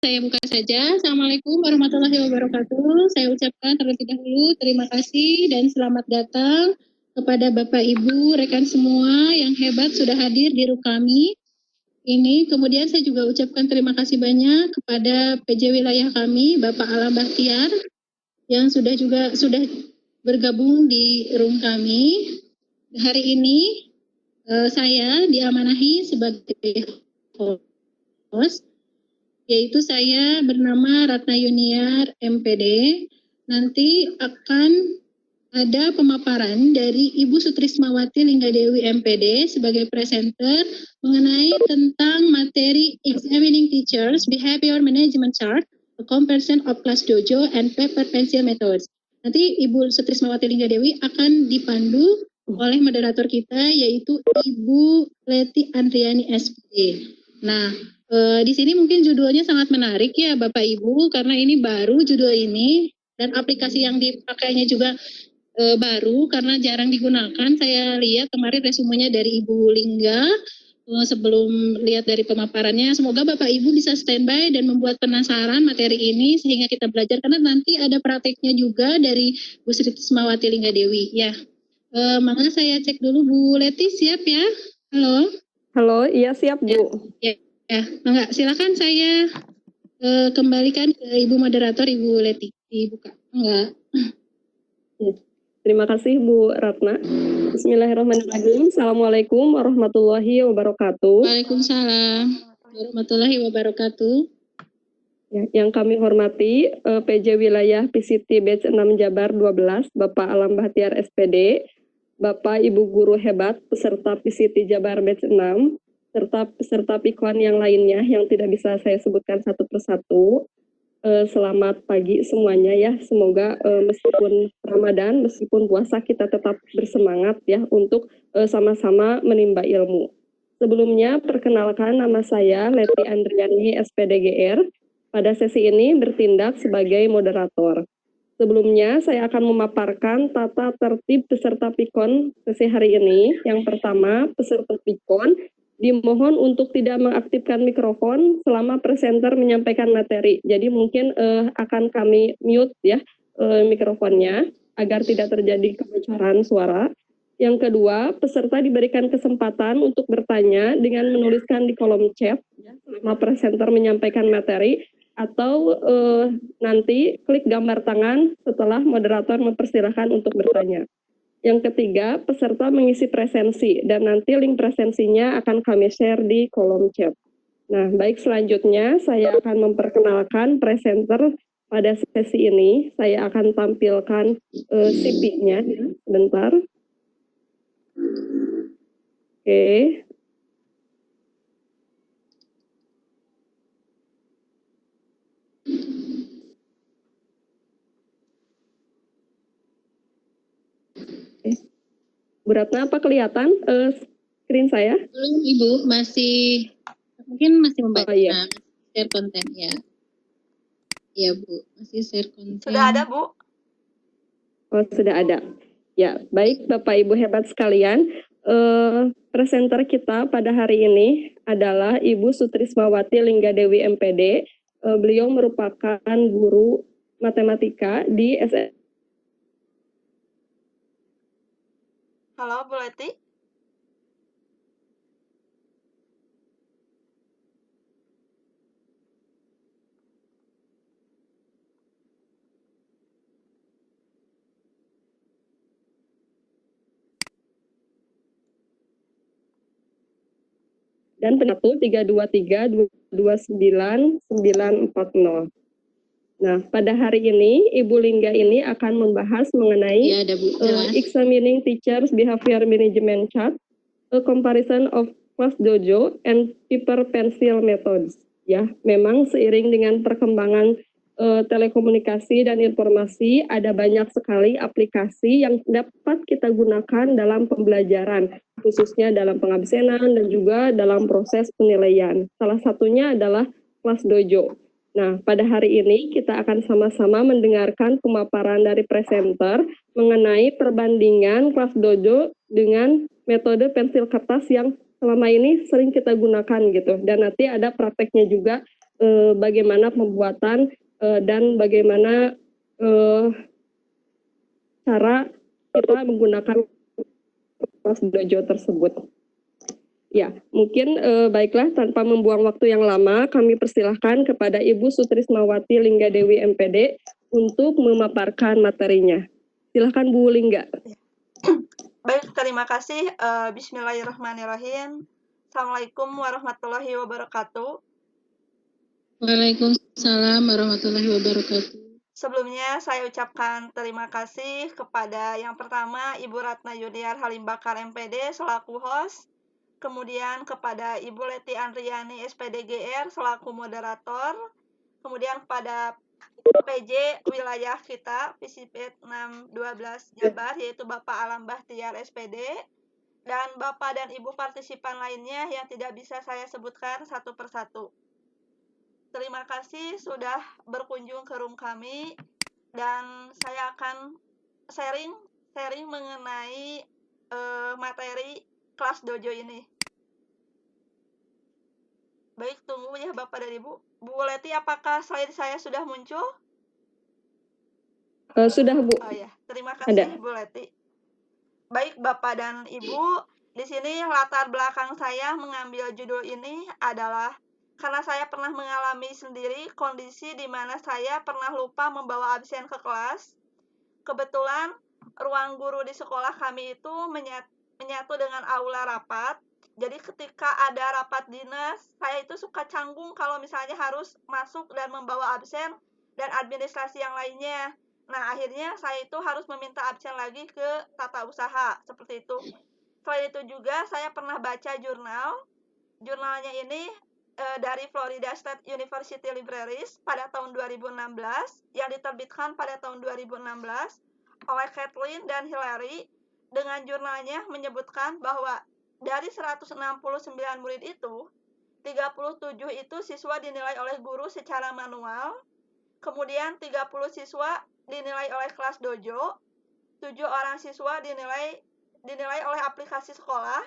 saya buka saja. Assalamualaikum warahmatullahi wabarakatuh. Saya ucapkan terlebih dahulu terima kasih dan selamat datang kepada Bapak Ibu, rekan semua yang hebat sudah hadir di RUK kami ini. Kemudian saya juga ucapkan terima kasih banyak kepada PJ wilayah kami, Bapak Alam Bahtiar, yang sudah bergabung di room kami. Hari ini saya diamanahi sebagai host, yaitu saya bernama Ratna Yuniar MPD. Nanti akan ada pemaparan dari Ibu Sutrismawati Linggadewi MPD sebagai presenter mengenai tentang materi Examining Teachers Behavior Management Chart, a comparison of Class Dojo and Paper Pencil Methods. Nanti Ibu Sutrismawati Linggadewi akan dipandu oleh moderator kita, yaitu Ibu Leti Andriani SPD. Nah, di sini mungkin judulnya sangat menarik ya Bapak Ibu, karena ini baru judul ini dan aplikasi yang dipakainya juga baru karena jarang digunakan. Saya lihat kemarin resumenya dari Ibu Lingga sebelum lihat dari pemaparannya. Semoga Bapak Ibu bisa standby dan membuat penasaran materi ini sehingga kita belajar, karena nanti ada prakteknya juga dari Bu Sri Tismawati Linggadewi ya. Maka saya cek dulu Bu Leti, siap ya? Halo? Halo, iya siap Bu. Ya, enggak, silakan saya kembalikan ke Ibu moderator, Ibu Leti. Dibuka. Enggak. Ya. Terima kasih Bu Ratna. Bismillahirrahmanirrahim. Assalamualaikum warahmatullahi wabarakatuh. Waalaikumsalam warahmatullahi wabarakatuh. Ya, yang kami hormati PJ Wilayah PCT Batch 6 Jabar 12, Bapak Alam Bahtiar SPD, Bapak Ibu Guru Hebat, peserta PCT Jabar Batch 6, serta peserta PIKON yang lainnya yang tidak bisa saya sebutkan satu persatu. Selamat pagi semuanya ya. Semoga meskipun Ramadan, meskipun puasa, kita tetap bersemangat ya untuk sama-sama menimba ilmu. Sebelumnya perkenalkan, nama saya Leti Andriani SPDGR. Pada sesi ini bertindak sebagai moderator. Sebelumnya saya akan memaparkan tata tertib peserta PIKON sesi hari ini. Yang pertama, peserta PIKON dimohon untuk tidak mengaktifkan mikrofon selama presenter menyampaikan materi. Jadi mungkin akan kami mute ya mikrofonnya agar tidak terjadi kebocoran suara. Yang kedua, peserta diberikan kesempatan untuk bertanya dengan menuliskan di kolom chat selama presenter menyampaikan materi, atau nanti klik gambar tangan setelah moderator mempersilahkan untuk bertanya. Yang ketiga, peserta mengisi presensi dan nanti link presensinya akan kami share di kolom chat. Nah, baik, selanjutnya saya akan memperkenalkan presenter pada sesi ini. Saya akan tampilkan CV-nya sebentar. Oke. Bu Ratna, apa kelihatan screen saya? Belum Ibu, mungkin masih membaca. Iya. Share konten ya. Iya Bu, masih share konten. Sudah ada Bu? Oh, sudah ada. Ya, baik Bapak Ibu hebat sekalian. Presenter kita pada hari ini adalah Ibu Sutrismawati Linggadewi MPD. Beliau merupakan guru matematika di SN. Halo Bu Leti. Dan penatu 323-229-940. Nah, pada hari ini Ibu Lingga ini akan membahas mengenai Ya, ada Bu. Examining Teachers Behavior Management Chart, a comparison of Class Dojo and Paper Pencil Methods. Ya, memang seiring dengan perkembangan telekomunikasi dan informasi, ada banyak sekali aplikasi yang dapat kita gunakan dalam pembelajaran, khususnya dalam pengabsenan dan juga dalam proses penilaian. Salah satunya adalah Class Dojo. Nah, pada hari ini kita akan sama-sama mendengarkan pemaparan dari presenter mengenai perbandingan Class Dojo dengan metode pensil kertas yang selama ini sering kita gunakan gitu. Dan nanti ada prakteknya juga bagaimana pembuatan dan bagaimana cara kita menggunakan kelas dojo tersebut. Ya, mungkin baiklah tanpa membuang waktu yang lama, kami persilahkan kepada Ibu Sutrismawati Linggadewi MPD untuk memaparkan materinya. Silahkan Bu Lingga. Baik, terima kasih. Bismillahirrahmanirrahim. Assalamualaikum warahmatullahi wabarakatuh. Waalaikumsalam warahmatullahi wabarakatuh. Sebelumnya saya ucapkan terima kasih kepada yang pertama Ibu Ratna Yudiar Halimbakar MPD selaku host, kemudian kepada Ibu Leti Andriani SPDGR selaku moderator, kemudian kepada PJ wilayah kita Visipet 612 Jabar yaitu Bapak Alam Bahtiar SPD, dan Bapak dan Ibu partisipan lainnya yang tidak bisa saya sebutkan satu persatu. Terima kasih sudah berkunjung ke room kami, dan saya akan sharing mengenai materi kelas dojo ini. Baik, tunggu ya Bapak dan Ibu. Bu Leti, apakah slide saya sudah muncul? Sudah Bu. Oh ya, terima kasih Bu Leti. Baik Bapak dan Ibu, di sini latar belakang saya mengambil judul ini adalah karena saya pernah mengalami sendiri kondisi di mana saya pernah lupa membawa absen ke kelas. Kebetulan ruang guru di sekolah kami itu menyatu dengan aula rapat. Jadi ketika ada rapat dinas, saya itu suka canggung kalau misalnya harus masuk dan membawa absen dan administrasi yang lainnya. Nah, akhirnya saya itu harus meminta absen lagi ke tata usaha, seperti itu. Selain itu juga saya pernah baca jurnal. Jurnalnya ini dari Florida State University Libraries pada tahun 2016 yang diterbitkan pada tahun 2016 oleh Kathleen dan Hillary. Dengan jurnalnya menyebutkan bahwa dari 169 murid itu 37 itu siswa dinilai oleh guru secara manual, kemudian 30 siswa dinilai oleh kelas dojo, 7 orang siswa dinilai oleh aplikasi sekolah,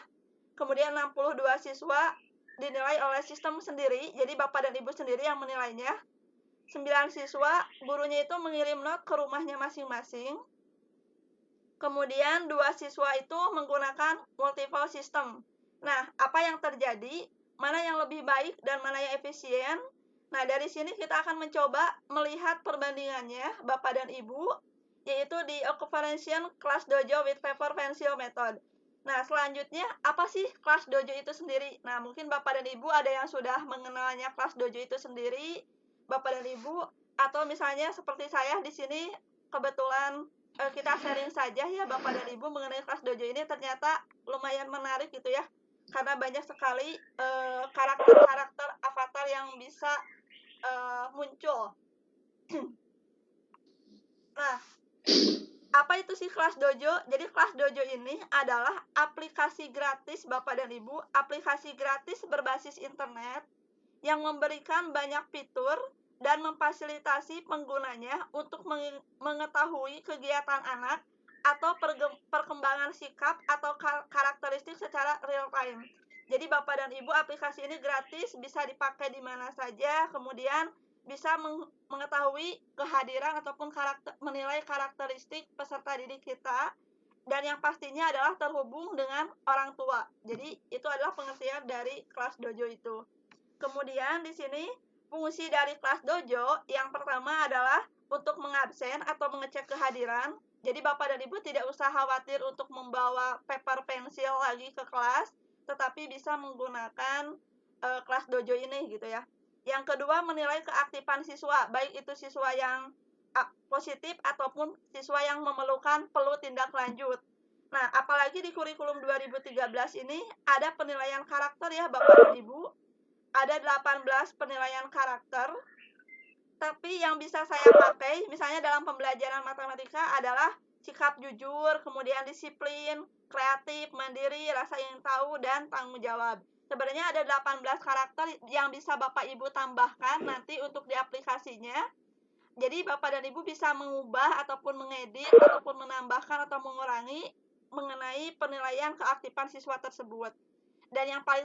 kemudian 62 siswa dinilai oleh sistem sendiri, jadi Bapak dan Ibu sendiri yang menilainya. 9 siswa, gurunya itu mengirim not ke rumahnya masing-masing. Kemudian 2 siswa itu menggunakan multiple system. Nah, apa yang terjadi? Mana yang lebih baik dan mana yang efisien? Nah, dari sini kita akan mencoba melihat perbandingannya, Bapak dan Ibu, yaitu di equivalent class dojo with paper pencil method. Nah, selanjutnya, apa sih kelas dojo itu sendiri? Nah, mungkin Bapak dan Ibu ada yang sudah mengenalnya kelas dojo itu sendiri, Bapak dan Ibu, atau misalnya seperti saya di sini, kebetulan kita sharing saja ya Bapak dan Ibu mengenai kelas dojo ini, ternyata lumayan menarik gitu ya, karena banyak sekali karakter-karakter avatar yang bisa muncul. Nah, apa itu sih kelas dojo? Jadi kelas dojo ini adalah aplikasi gratis Bapak dan Ibu, aplikasi gratis berbasis internet yang memberikan banyak fitur dan memfasilitasi penggunanya untuk mengetahui kegiatan anak atau perkembangan sikap atau karakteristik secara real time. Jadi Bapak dan Ibu, aplikasi ini gratis, bisa dipakai di mana saja, kemudian bisa mengetahui kehadiran ataupun menilai karakteristik peserta didik kita, dan yang pastinya adalah terhubung dengan orang tua. Jadi itu adalah pengertian dari kelas dojo itu. Kemudian di sini fungsi dari kelas dojo yang pertama adalah untuk mengabsen atau mengecek kehadiran. Jadi Bapak dan Ibu tidak usah khawatir untuk membawa paper pensil lagi ke kelas, tetapi bisa menggunakan kelas dojo ini gitu ya. Yang kedua, menilai keaktifan siswa, baik itu siswa yang positif ataupun siswa yang memerlukan perlu tindak lanjut. Nah, apalagi di kurikulum 2013 ini ada penilaian karakter ya Bapak dan Ibu. Ada 18 penilaian karakter, tapi yang bisa saya pakai misalnya dalam pembelajaran matematika adalah sikap jujur, kemudian disiplin, kreatif, mandiri, rasa ingin tahu, dan tanggung jawab. Sebenarnya ada 18 karakter yang bisa Bapak Ibu tambahkan nanti untuk di aplikasinya. Jadi Bapak dan Ibu bisa mengubah ataupun mengedit ataupun menambahkan atau mengurangi mengenai penilaian keaktifan siswa tersebut. Dan yang paling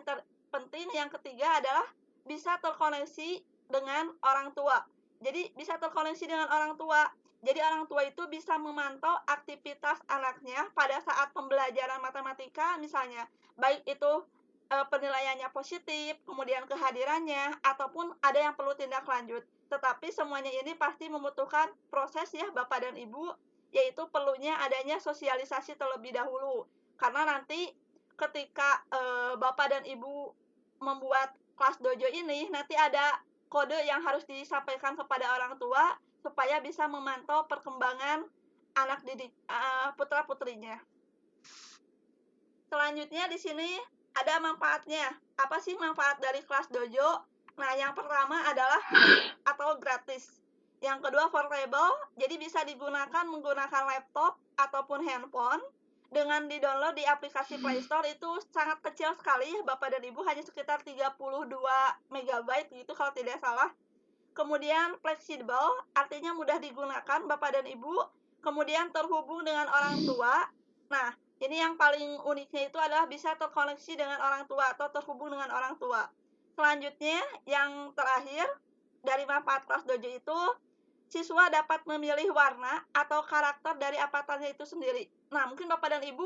penting yang ketiga adalah bisa terkoneksi dengan orang tua. Jadi bisa terkoneksi dengan orang tua. Jadi orang tua itu bisa memantau aktivitas anaknya pada saat pembelajaran matematika misalnya, baik itu penilaiannya positif, kemudian kehadirannya, ataupun ada yang perlu tindak lanjut. Tetapi semuanya ini pasti membutuhkan proses ya Bapak dan Ibu, yaitu perlunya adanya sosialisasi terlebih dahulu. Karena nanti ketika Bapak dan Ibu membuat kelas dojo ini, nanti ada kode yang harus disampaikan kepada orang tua supaya bisa memantau perkembangan anak didik putra-putrinya. Selanjutnya di sini ada manfaatnya. Apa sih manfaat dari kelas dojo? Nah, yang pertama adalah atau gratis. Yang kedua portable, jadi bisa digunakan menggunakan laptop ataupun handphone. Dengan di-download di aplikasi Play Store itu sangat kecil sekali, Bapak dan Ibu, hanya sekitar 32 MB gitu kalau tidak salah. Kemudian fleksibel, artinya mudah digunakan Bapak dan Ibu. Kemudian terhubung dengan orang tua. Nah, ini yang paling uniknya itu adalah bisa terkoneksi dengan orang tua atau terhubung dengan orang tua. Selanjutnya, yang terakhir dari manfaat kelas dojo itu, siswa dapat memilih warna atau karakter dari avatarnya itu sendiri. Nah, mungkin Bapak dan Ibu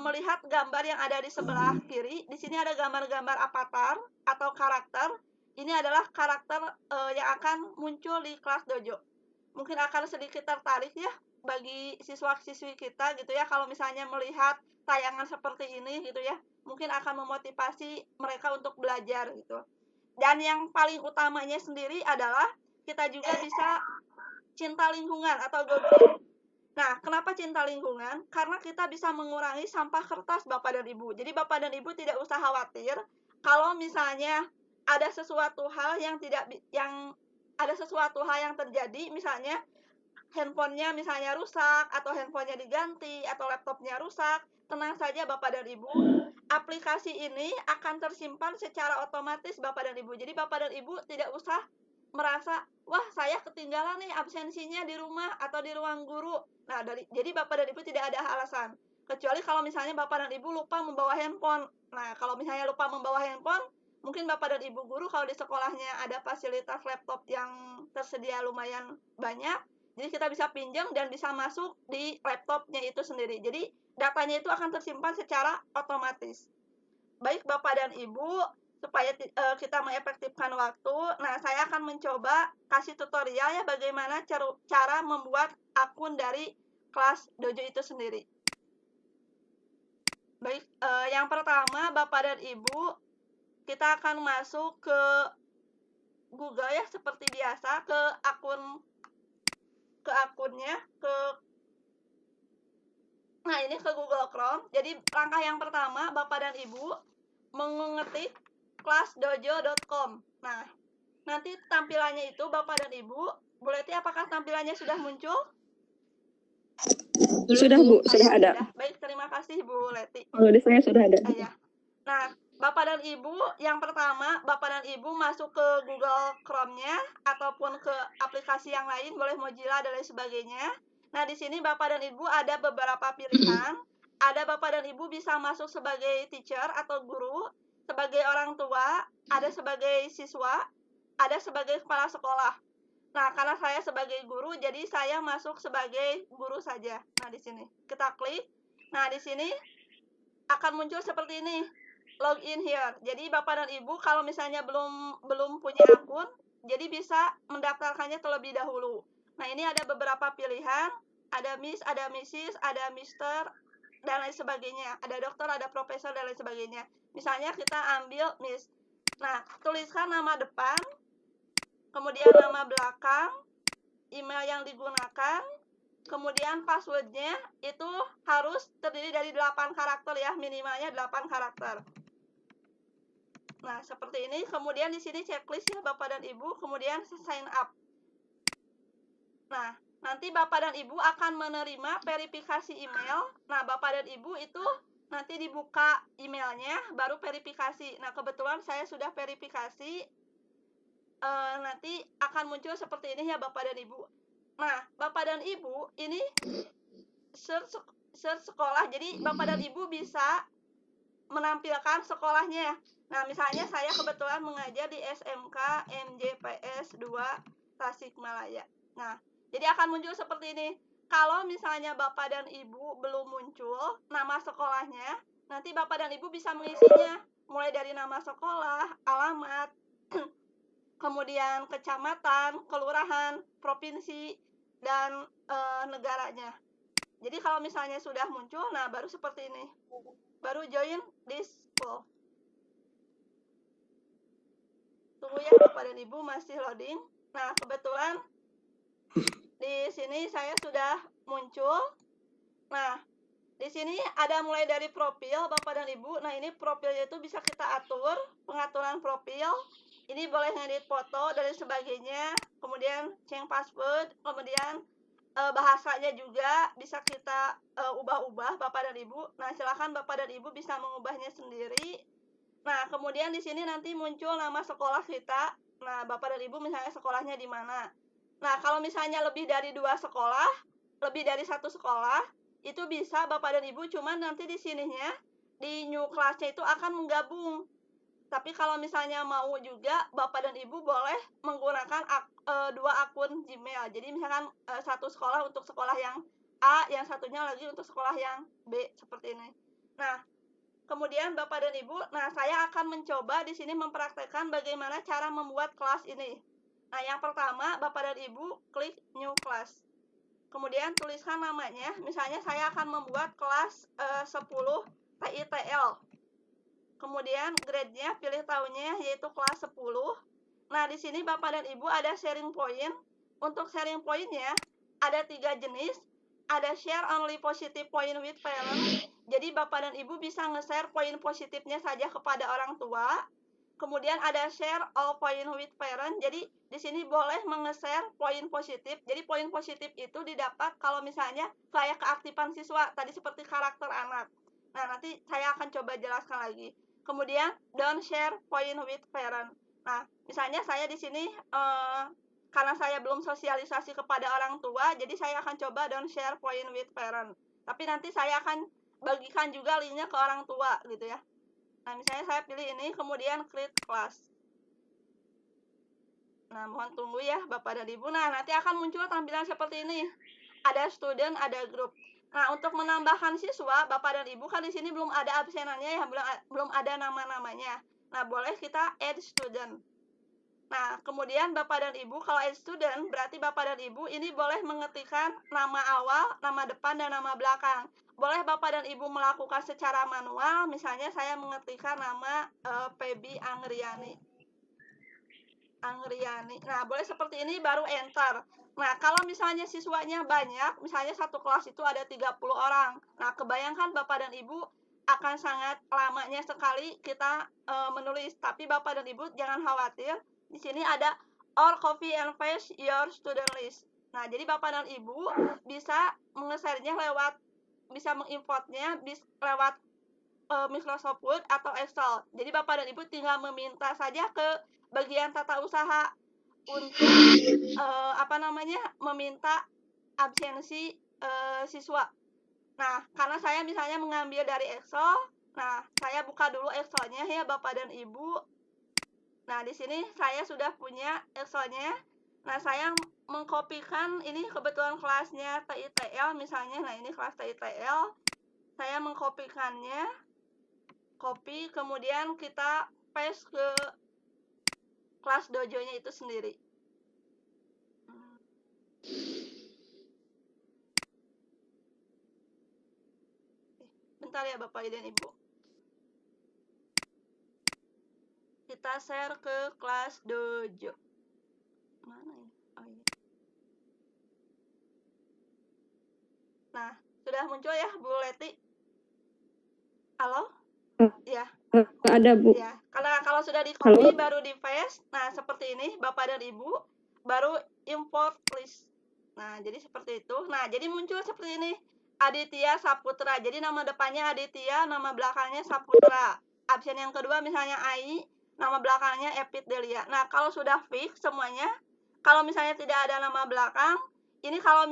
melihat gambar yang ada di sebelah kiri. Di sini ada gambar-gambar avatar atau karakter. Ini adalah karakter yang akan muncul di kelas dojo. Mungkin akan sedikit tertarik ya bagi siswa-siswi kita gitu ya, kalau misalnya melihat tayangan seperti ini gitu ya, mungkin akan memotivasi mereka untuk belajar gitu. Dan yang paling utamanya sendiri adalah kita juga bisa cinta lingkungan atau go green. Nah, kenapa cinta lingkungan? Karena kita bisa mengurangi sampah kertas Bapak dan Ibu. Jadi Bapak dan Ibu tidak usah khawatir kalau misalnya ada sesuatu hal yang terjadi, misalnya handphonenya misalnya rusak, atau handphonenya diganti, atau laptopnya rusak. Tenang saja Bapak dan Ibu, aplikasi ini akan tersimpan secara otomatis Bapak dan Ibu. Jadi Bapak dan Ibu tidak usah merasa, wah saya ketinggalan nih absensinya di rumah atau di ruang guru. Nah, jadi Bapak dan Ibu tidak ada alasan. Kecuali kalau misalnya Bapak dan Ibu lupa membawa handphone. Nah, kalau misalnya lupa membawa handphone, mungkin Bapak dan Ibu guru kalau di sekolahnya ada fasilitas laptop yang tersedia lumayan banyak, jadi kita bisa pinjam dan bisa masuk di laptopnya itu sendiri. Jadi datanya itu akan tersimpan secara otomatis. Baik Bapak dan Ibu, supaya kita mengefektifkan waktu, nah saya akan mencoba kasih tutorial ya bagaimana cara membuat akun dari kelas dojo itu sendiri. Baik, yang pertama Bapak dan Ibu, kita akan masuk ke Google ya seperti biasa, ke akunnya, nah ini ke Google Chrome. Jadi langkah yang pertama Bapak dan Ibu mengetik kelasdojo.com. Nah, nanti tampilannya itu Bapak dan Ibu, Bu Leti, apakah tampilannya sudah muncul? Sudah Bu, sudah ada. Baik, terima kasih Bu Leti. Kalau di saya sudah ada. Ya. Nah, Bapak dan Ibu, yang pertama Bapak dan Ibu masuk ke Google Chrome-nya ataupun ke aplikasi yang lain, boleh Mozilla dan lain sebagainya. Nah, di sini Bapak dan Ibu ada beberapa pilihan. Ada Bapak dan Ibu bisa masuk sebagai teacher atau guru, sebagai orang tua, ada sebagai siswa, ada sebagai kepala sekolah. Nah, karena saya sebagai guru, jadi saya masuk sebagai guru saja. Nah, di sini kita klik. Nah, di sini akan muncul seperti ini, login here. Jadi Bapak dan Ibu kalau misalnya belum punya akun, jadi bisa mendaftarkannya terlebih dahulu. Nah, ini ada beberapa pilihan, ada Miss, ada Mrs, ada Mister, dan lain sebagainya. Ada dokter, ada profesor, dan lain sebagainya. Misalnya kita ambil Miss. Nah, tuliskan nama depan, kemudian nama belakang, email yang digunakan, kemudian passwordnya itu harus terdiri dari 8 karakter ya, minimalnya 8 karakter. Nah, seperti ini. Kemudian di sini checklist ya Bapak dan Ibu, kemudian sign up. Nah, nanti Bapak dan Ibu akan menerima verifikasi email. Nah, Bapak dan Ibu itu nanti dibuka emailnya, baru verifikasi. Nah, kebetulan saya sudah verifikasi. Nanti akan muncul seperti ini ya Bapak dan Ibu. Nah, Bapak dan Ibu ini search sekolah. Jadi Bapak dan Ibu bisa menampilkan sekolahnya. Nah, misalnya saya kebetulan mengajar di SMK MJPS 2 Tasikmalaya. Nah, jadi akan muncul seperti ini. Kalau misalnya Bapak dan Ibu belum muncul nama sekolahnya, nanti Bapak dan Ibu bisa mengisinya. Mulai dari nama sekolah, alamat, kemudian kecamatan, kelurahan, provinsi, dan negaranya. Jadi kalau misalnya sudah muncul, nah baru seperti ini. Baru join this school. Tunggu ya Bapak dan Ibu, masih loading. Nah, kebetulan di sini saya sudah muncul. Nah, di sini ada mulai dari profil Bapak dan Ibu. Nah, ini profilnya itu bisa kita atur, pengaturan profil. Ini boleh ngedit foto dan sebagainya. Kemudian change password, kemudian bahasanya juga bisa kita ubah-ubah Bapak dan Ibu. Nah, silakan Bapak dan Ibu bisa mengubahnya sendiri. Nah, kemudian di sini nanti muncul nama sekolah kita. Nah, Bapak dan Ibu misalnya sekolahnya di mana. Nah, kalau misalnya lebih dari 2 sekolah, lebih dari 1 sekolah, itu bisa Bapak dan Ibu, cuman nanti di sininya, di new class-nya itu akan menggabung. Tapi kalau misalnya mau juga, Bapak dan Ibu boleh menggunakan 2 akun Gmail. Jadi misalkan satu sekolah untuk sekolah yang A, yang satunya lagi untuk sekolah yang B, seperti ini. Nah, kemudian Bapak dan Ibu, nah saya akan mencoba di sini mempraktekkan bagaimana cara membuat kelas ini. Nah, yang pertama Bapak dan Ibu klik new class. Kemudian tuliskan namanya, misalnya saya akan membuat kelas 10 TITL. Kemudian grade-nya pilih tahunnya yaitu kelas 10. Nah, di sini Bapak dan Ibu ada sharing point. Untuk sharing point-nya ada 3 jenis. Ada share only positive point with parent. Jadi Bapak dan Ibu bisa nge-share poin positifnya saja kepada orang tua. Kemudian ada share all point with parent. Jadi di sini boleh menge-share poin positif. Jadi poin positif itu didapat kalau misalnya kayak keaktifan siswa tadi seperti karakter anak. Nah, nanti saya akan coba jelaskan lagi. Kemudian don't share point with parent. Nah, misalnya saya di sini karena saya belum sosialisasi kepada orang tua, jadi saya akan coba don't share point with parent. Tapi nanti saya akan bagikan juga linknya ke orang tua gitu ya. Nah, misalnya saya pilih ini, kemudian create class. Nah, mohon tunggu ya Bapak dan Ibu. Nah, nanti akan muncul tampilan seperti ini. Ada student, ada group. Nah, untuk menambahkan siswa, Bapak dan Ibu kan di sini belum ada absenannya ya, belum ada nama-namanya. Nah, boleh kita add student. Nah, kemudian Bapak dan Ibu, kalau add student, berarti Bapak dan Ibu ini boleh mengetikkan nama awal, nama depan, dan nama belakang. Boleh Bapak dan Ibu melakukan secara manual, misalnya saya mengetikkan nama Febi Anggriani. Nah, boleh seperti ini, baru enter. Nah, kalau misalnya siswanya banyak, misalnya satu kelas itu ada 30 orang. Nah, kebayangkan Bapak dan Ibu akan sangat lamanya sekali kita menulis. Tapi Bapak dan Ibu jangan khawatir. Di sini ada or copy and paste your student list. Nah, jadi Bapak dan Ibu bisa menge-share-nya lewat, bisa mengimportnya lewat Microsoft Word atau Excel. Jadi Bapak dan Ibu tinggal meminta saja ke bagian tata usaha untuk meminta absensi siswa. Nah, karena saya misalnya mengambil dari Excel, nah saya buka dulu Excel-nya ya Bapak dan Ibu. Nah, di sini saya sudah punya Excel-nya. Nah, saya mengkopikan, ini kebetulan kelasnya TITL misalnya. Nah, ini kelas TITL. Saya mengkopikannya. Copy, kemudian kita paste ke kelas dojo-nya itu sendiri. Bentar ya Bapak dan Ibu. Kita share ke kelas dojo. Mana ya? Oh iya. Nah, sudah muncul ya Bu Leti? Halo? Ya. Ada Bu. Ya, kalau sudah di copy baru di paste. Nah, seperti ini Bapak dan Ibu, baru import list. Nah, jadi seperti itu. Nah, jadi muncul seperti ini. Aditya Saputra. Jadi nama depannya Aditya, nama belakangnya Saputra. Absen yang kedua misalnya Ai, nama belakangnya Epit Delia. Nah, kalau sudah fix semuanya, kalau misalnya tidak ada nama belakang, ini kalau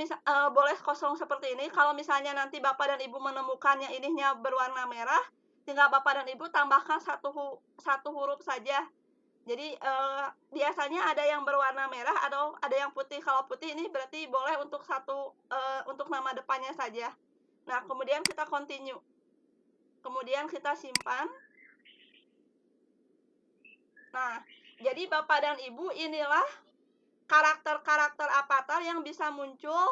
boleh kosong seperti ini. Kalau misalnya nanti Bapak dan Ibu menemukannya ininya berwarna merah, tinggal Bapak dan Ibu tambahkan satu huruf saja. Jadi biasanya ada yang berwarna merah atau ada yang putih. Kalau putih ini berarti boleh untuk untuk nama depannya saja. Nah, kemudian kita continue. Kemudian kita simpan. Nah, jadi Bapak dan Ibu inilah karakter-karakter avatar yang bisa muncul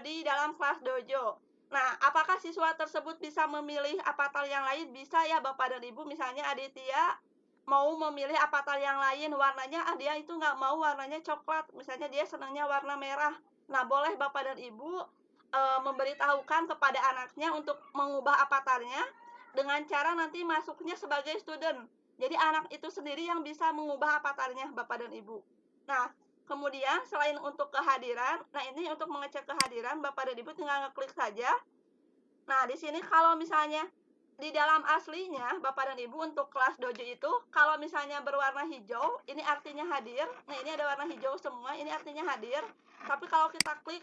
di dalam kelas dojo. Nah, apakah siswa tersebut bisa memilih avatar yang lain? Bisa ya Bapak dan Ibu. Misalnya Aditya mau memilih avatar yang lain warnanya, dia itu nggak mau warnanya coklat. Misalnya dia senangnya warna merah. Nah, boleh Bapak dan Ibu memberitahukan kepada anaknya untuk mengubah avatarnya dengan cara nanti masuknya sebagai student. Jadi anak itu sendiri yang bisa mengubah avatarnya Bapak dan Ibu. Nah, kemudian selain untuk kehadiran, nah ini untuk mengecek kehadiran Bapak dan Ibu tinggal ngeklik saja. Nah, di sini kalau misalnya di dalam aslinya Bapak dan Ibu untuk kelas dojo itu kalau misalnya berwarna hijau, ini artinya hadir. Nah, ini ada warna hijau semua, ini artinya hadir. Tapi kalau kita klik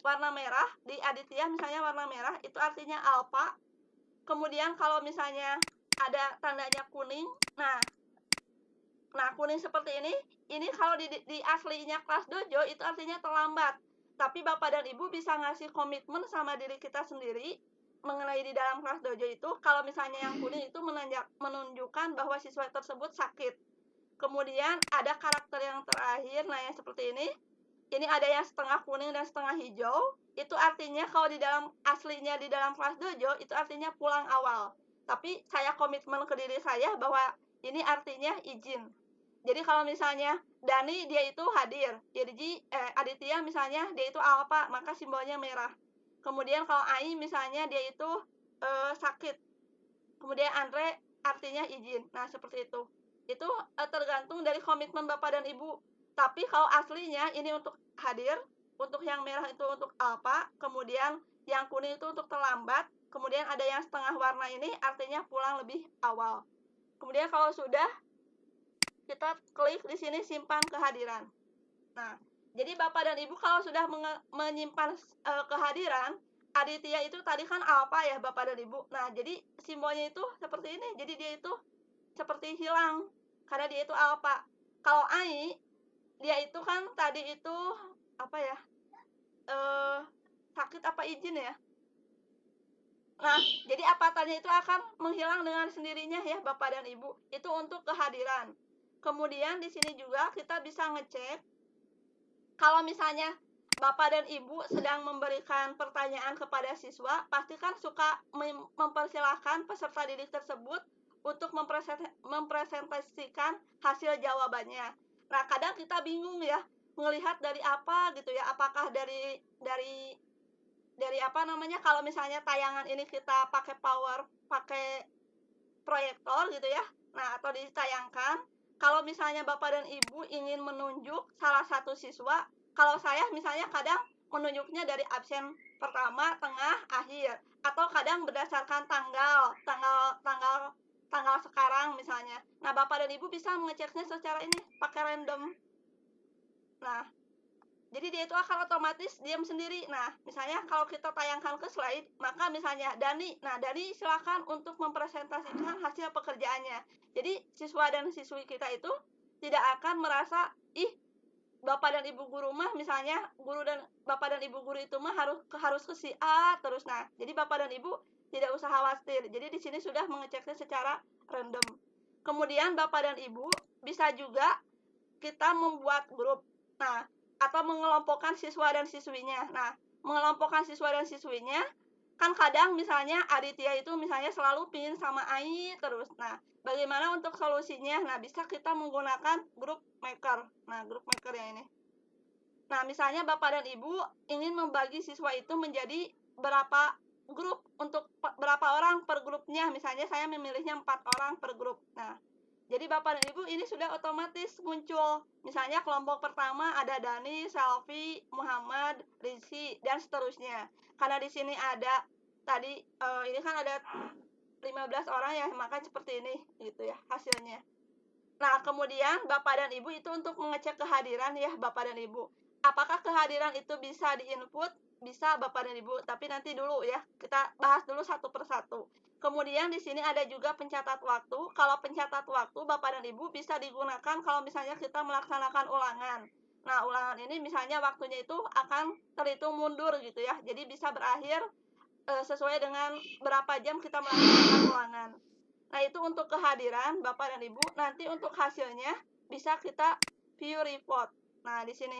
warna merah di Aditya misalnya warna merah, itu artinya alpha. Kemudian kalau misalnya ada tandanya kuning, nah kuning seperti ini kalau di aslinya kelas dojo itu artinya terlambat. Tapi Bapak dan Ibu bisa ngasih komitmen sama diri kita sendiri mengenai di dalam kelas dojo itu, kalau misalnya yang kuning itu menunjukkan bahwa siswa tersebut sakit. Kemudian ada karakter yang terakhir, nah yang seperti ini ada yang setengah kuning dan setengah hijau. Itu artinya kalau di dalam aslinya di dalam kelas dojo itu artinya pulang awal. Tapi saya komitmen ke diri saya bahwa ini artinya izin. Jadi kalau misalnya Dani dia itu hadir, jadi Aditya misalnya dia itu alpha, maka simbolnya merah. Kemudian kalau Ai misalnya dia itu sakit, kemudian Andre artinya izin. Nah seperti itu. Itu tergantung dari komitmen Bapak dan Ibu. Tapi kalau aslinya ini untuk hadir, untuk yang merah itu untuk alpha, kemudian yang kuning itu untuk terlambat, kemudian ada yang setengah warna ini artinya pulang lebih awal. Kemudian kalau sudah, kita klik di sini simpan kehadiran. Nah, jadi Bapak dan Ibu kalau sudah menyimpan kehadiran, Aditya itu tadi kan alpha ya Bapak dan Ibu. Nah, jadi simbolnya itu seperti ini. Jadi dia itu seperti hilang karena dia itu alpha. Kalau Ai, dia itu kan tadi itu apa ya? Sakit apa izin ya? Nah, jadi avatarnya itu akan menghilang dengan sendirinya ya Bapak dan Ibu. Itu untuk kehadiran. Kemudian di sini juga kita bisa ngecek kalau misalnya Bapak dan Ibu sedang memberikan pertanyaan kepada siswa, pastikan suka mempersilahkan peserta didik tersebut untuk mempresentasikan hasil jawabannya. Nah, kadang kita bingung ya, melihat dari apa gitu ya, apakah dari apa namanya, kalau misalnya tayangan ini kita pakai proyektor gitu ya, nah atau ditayangkan, kalau misalnya Bapak dan Ibu ingin menunjuk salah satu siswa, kalau saya misalnya kadang menunjuknya dari absen pertama, tengah, akhir, atau kadang berdasarkan tanggal sekarang misalnya. Nah, Bapak dan Ibu bisa mengeceknya secara ini pakai random. Nah, jadi dia itu akan otomatis diam sendiri. Nah, misalnya kalau kita tayangkan ke slide, maka misalnya Dani, nah Dani silakan untuk mempresentasikan hasil pekerjaannya. Jadi siswa dan siswi kita itu tidak akan merasa, ih Bapak dan Ibu guru mah misalnya Bapak dan Ibu guru itu mah harus ke si A terus. Nah, jadi Bapak dan Ibu tidak usah khawatir. Jadi di sini sudah mengeceknya secara random. Kemudian Bapak dan Ibu bisa juga kita membuat grup. Nah, atau mengelompokkan siswa dan siswinya. Nah, mengelompokkan siswa dan siswinya, kan kadang misalnya Aditya itu misalnya selalu pingin sama Ai terus. Nah, bagaimana untuk solusinya? Nah, bisa kita menggunakan group maker. Nah, group maker yang ini. Nah, misalnya Bapak dan Ibu ingin membagi siswa itu menjadi berapa grup, untuk berapa orang per grupnya. Misalnya saya memilihnya 4 orang per grup. Nah, jadi Bapak dan Ibu ini sudah otomatis muncul. Misalnya kelompok pertama ada Dani, Selvi, Muhammad, Rizky, dan seterusnya. Karena di sini ada tadi ini kan ada 15 orang ya, maka seperti ini gitu ya hasilnya. Nah, kemudian Bapak dan Ibu itu untuk mengecek kehadiran ya Bapak dan Ibu. Apakah kehadiran itu bisa diinput? Bisa Bapak dan Ibu, tapi nanti dulu ya. Kita bahas dulu satu persatu. Kemudian di sini ada juga pencatat waktu. Kalau pencatat waktu Bapak dan Ibu bisa digunakan kalau misalnya kita melaksanakan ulangan. Nah, ulangan ini misalnya waktunya itu akan terhitung mundur gitu ya. Jadi bisa berakhir sesuai dengan berapa jam kita melaksanakan ulangan. Nah, itu untuk kehadiran Bapak dan Ibu. Nanti untuk hasilnya bisa kita view report. Nah, di sini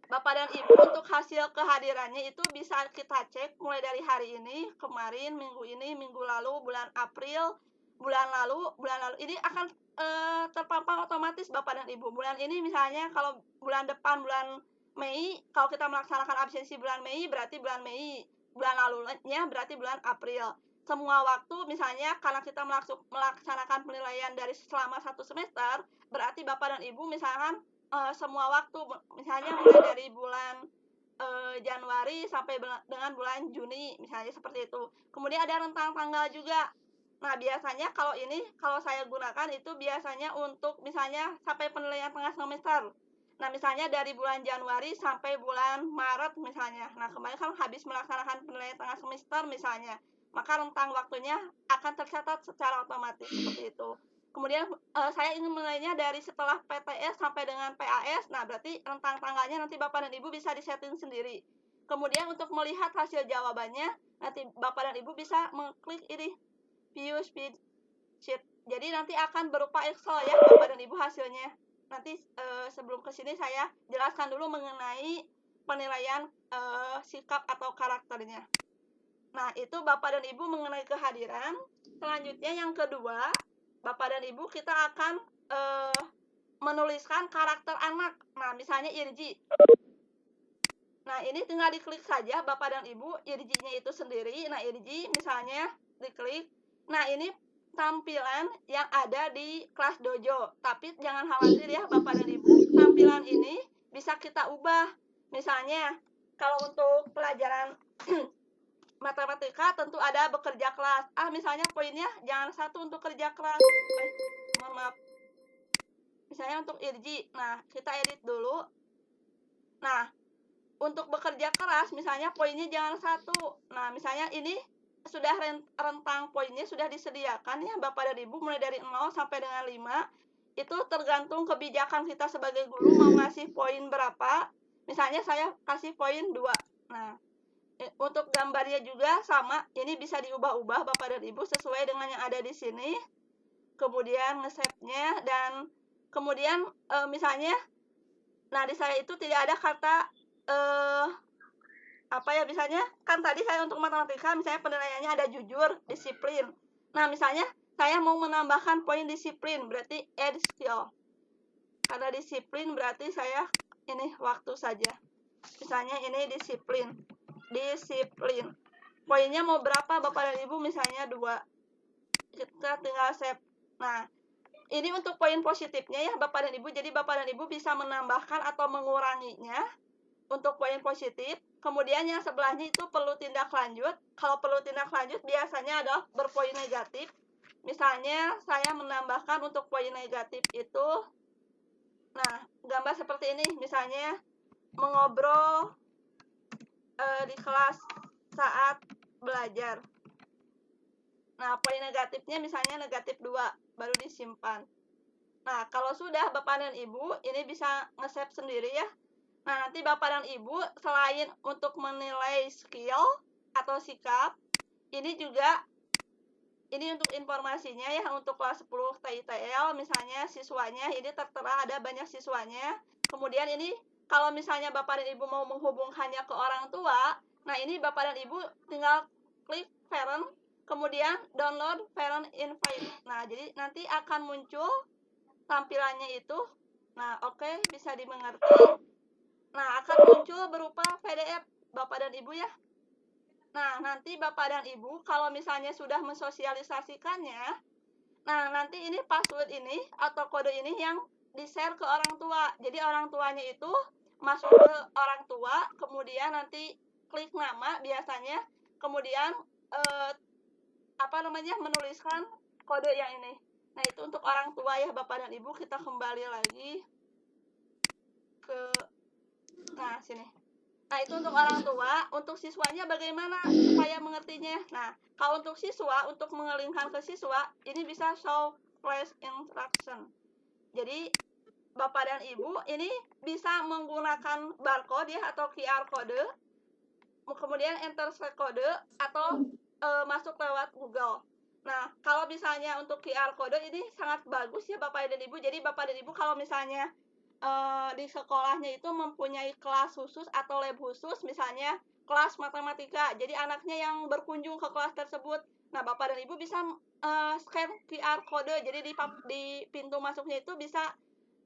Bapak dan Ibu untuk hasil kehadirannya itu bisa kita cek mulai dari hari ini, kemarin, minggu ini, minggu lalu, bulan April, bulan lalu. Ini akan terpampang otomatis Bapak dan Ibu. Bulan ini misalnya kalau bulan depan bulan Mei, kalau kita melaksanakan absensi bulan Mei berarti bulan Mei, bulan lalunya berarti bulan April. Semua waktu misalnya karena kita melaksanakan penilaian dari selama 1 semester, berarti Bapak dan Ibu misalkan semua waktu misalnya mulai dari bulan Januari sampai dengan bulan Juni misalnya seperti itu. Kemudian ada rentang tanggal juga. Nah, biasanya kalau saya gunakan itu biasanya untuk misalnya sampai penilaian tengah semester. Nah, misalnya dari bulan Januari sampai bulan Maret misalnya. Nah, kemarin kan habis melaksanakan penilaian tengah semester misalnya. Maka rentang waktunya akan tercatat secara otomatis seperti itu. Kemudian saya ingin menilainya dari setelah PTS sampai dengan PAS. Nah, berarti rentang tanggalnya nanti Bapak dan Ibu bisa disetting sendiri. Kemudian untuk melihat hasil jawabannya, nanti Bapak dan Ibu bisa mengklik ini view spreadsheet. Jadi nanti akan berupa Excel ya Bapak dan Ibu hasilnya. Nanti sebelum ke sini saya jelaskan dulu mengenai penilaian sikap atau karakternya. Nah, itu Bapak dan Ibu mengenai kehadiran. Selanjutnya yang kedua, Bapak dan Ibu kita akan menuliskan karakter anak. Nah, misalnya Irji. Nah, ini tinggal diklik saja Bapak dan Ibu, Irjinya itu sendiri. Nah, Irji misalnya diklik. Nah, ini tampilan yang ada di kelas dojo. Tapi jangan khawatir ya Bapak dan Ibu, tampilan ini bisa kita ubah. Misalnya, kalau untuk pelajaran matematika tentu ada bekerja kelas. Misalnya poinnya jangan 1 untuk kerja kelas. Mohon maaf. Misalnya untuk Irji. Nah, kita edit dulu. Nah, untuk bekerja keras misalnya poinnya jangan 1. Nah, misalnya ini sudah rentang poinnya sudah disediakan ya Bapak dan Ibu mulai dari 0 sampai dengan 5. Itu tergantung kebijakan kita sebagai guru mau ngasih poin berapa. Misalnya saya kasih poin 2. Nah, untuk gambarnya juga sama, ini bisa diubah-ubah Bapak dan Ibu sesuai dengan yang ada di sini. Kemudian nge-save-nya dan kemudian misalnya, nah di saya itu tidak ada kata apa ya, misalnya kan tadi saya untuk matematika misalnya penilaiannya ada jujur, disiplin. Nah misalnya saya mau menambahkan poin disiplin, berarti add skill. Karena disiplin berarti saya ini waktu saja. Misalnya ini disiplin. Poinnya mau berapa Bapak dan Ibu, misalnya 2. Kita tinggal save. Nah, ini untuk poin positifnya ya Bapak dan Ibu. Jadi Bapak dan Ibu bisa menambahkan atau menguranginya untuk poin positif. Kemudian yang sebelahnya itu perlu tindak lanjut. Kalau perlu tindak lanjut biasanya adalah berpoin negatif. Misalnya saya menambahkan untuk poin negatif itu, nah gambar seperti ini. Misalnya mengobrol di kelas saat belajar. Nah, poin negatifnya misalnya negatif 2, baru disimpan. Nah, kalau sudah Bapak dan Ibu, ini bisa nge-save sendiri ya. Nah, nanti Bapak dan Ibu selain untuk menilai skill atau sikap, ini juga ini untuk informasinya ya, untuk kelas 10 TITL misalnya siswanya, ini tertera ada banyak siswanya. Kemudian ini kalau misalnya Bapak dan Ibu mau menghubungkannya ke orang tua, nah ini Bapak dan Ibu tinggal klik parent, kemudian download parent invite. Nah, jadi nanti akan muncul tampilannya itu. Nah, oke, bisa dimengerti. Nah, akan muncul berupa PDF Bapak dan Ibu ya. Nah, nanti Bapak dan Ibu kalau misalnya sudah mensosialisasikannya, nah nanti ini password ini atau kode ini yang di-share ke orang tua. Jadi orang tuanya itu masuk ke orang tua, kemudian nanti klik nama biasanya, kemudian menuliskan kode yang ini. Nah, itu untuk orang tua ya Bapak dan Ibu. Kita kembali lagi ke sini. Nah, itu untuk orang tua. Untuk siswanya bagaimana supaya mengertinya? Nah, kalau untuk siswa, untuk mengelingkan ke siswa, ini bisa show flash instruction. Jadi, Bapak dan Ibu ini bisa menggunakan barcode ya atau QR kode, kemudian enter kode atau masuk lewat Google. Nah, kalau misalnya untuk QR kode ini sangat bagus ya Bapak dan Ibu. Jadi Bapak dan Ibu kalau misalnya di sekolahnya itu mempunyai kelas khusus atau lab khusus, misalnya kelas matematika. Jadi anaknya yang berkunjung ke kelas tersebut. Nah, Bapak dan Ibu bisa scan QR kode. Jadi di pintu masuknya itu bisa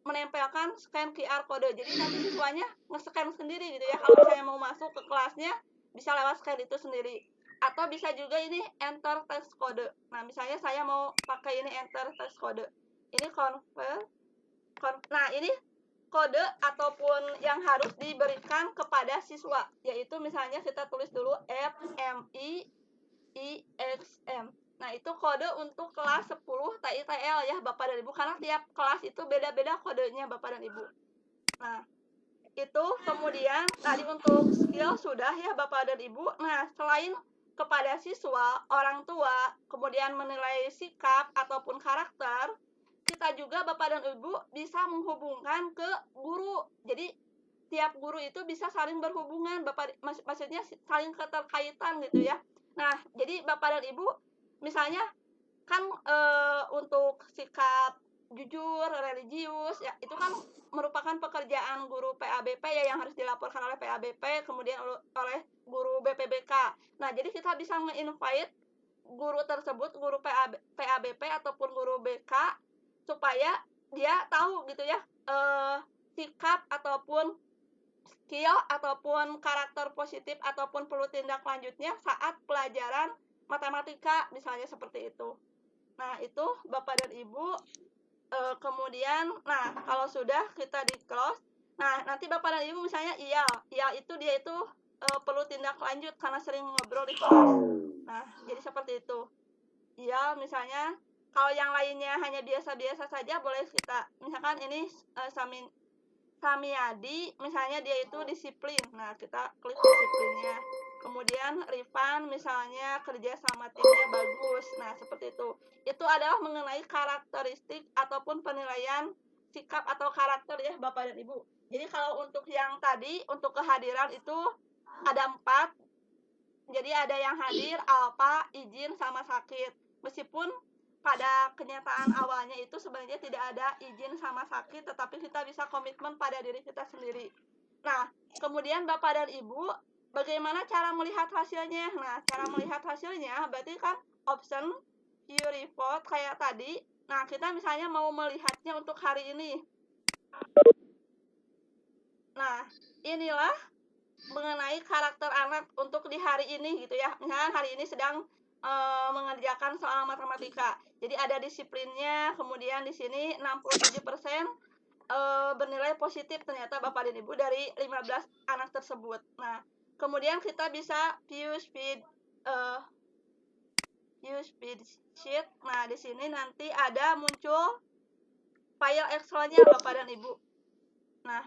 menempelkan scan QR kode. Jadi nanti siswanya nge-scan sendiri gitu ya. Kalau misalnya mau masuk ke kelasnya bisa lewat scan itu sendiri. Atau bisa juga ini enter text kode. Nah, misalnya saya mau pakai ini enter text kode. Ini nah, ini kode ataupun yang harus diberikan kepada siswa, yaitu misalnya kita tulis dulu FMIIXM. Nah, itu kode untuk kelas 10 TITL ya Bapak dan Ibu, karena tiap kelas itu beda-beda kodenya Bapak dan Ibu. Nah, itu kemudian tadi untuk skill sudah ya Bapak dan Ibu. Nah, selain kepada siswa, orang tua, kemudian menilai sikap ataupun karakter, kita juga Bapak dan Ibu bisa menghubungkan ke guru. Jadi tiap guru itu bisa saling berhubungan, Bapak, maksudnya saling keterkaitan gitu ya. Nah, jadi Bapak dan Ibu misalnya kan untuk sikap jujur, religius ya, itu kan merupakan pekerjaan guru PABP ya yang harus dilaporkan oleh PABP kemudian oleh guru BPBK. Nah, jadi kita bisa nge-invite guru tersebut, guru PABP ataupun guru BK supaya dia tahu gitu ya sikap ataupun skill ataupun karakter positif ataupun perlu tindak lanjutnya saat pelajaran matematika misalnya seperti itu. Nah, itu Bapak dan Ibu kemudian nah kalau sudah kita di close, nah nanti Bapak dan Ibu misalnya iya itu dia itu perlu tindak lanjut karena sering ngobrol di kelas. Nah, jadi seperti itu. Iya, misalnya kalau yang lainnya hanya biasa-biasa saja boleh kita misalkan ini Samiadi misalnya dia itu disiplin. Nah, kita klik disiplinnya. Kemudian Rifan misalnya kerja sama timnya bagus. Nah, seperti itu. Itu adalah mengenai karakteristik ataupun penilaian sikap atau karakter ya Bapak dan Ibu. Jadi kalau untuk yang tadi, untuk kehadiran itu ada 4. Jadi ada yang hadir, alpa, izin, sama sakit. Meskipun pada kenyataan awalnya itu sebenarnya tidak ada izin sama sakit, tetapi kita bisa komitmen pada diri kita sendiri. Nah, kemudian Bapak dan Ibu, bagaimana cara melihat hasilnya? Nah, cara melihat hasilnya berarti kan option view report kayak tadi. Nah, kita misalnya mau melihatnya untuk hari ini. Nah, inilah mengenai karakter anak untuk di hari ini gitu ya. Misalnya hari ini sedang mengerjakan soal matematika. Jadi ada disiplinnya, kemudian di sini 67% bernilai positif ternyata Bapak dan Ibu dari 15 anak tersebut. Nah, kemudian kita bisa view speed sheet. Nah, di sini nanti ada muncul file Excel-nya Bapak dan Ibu. Nah,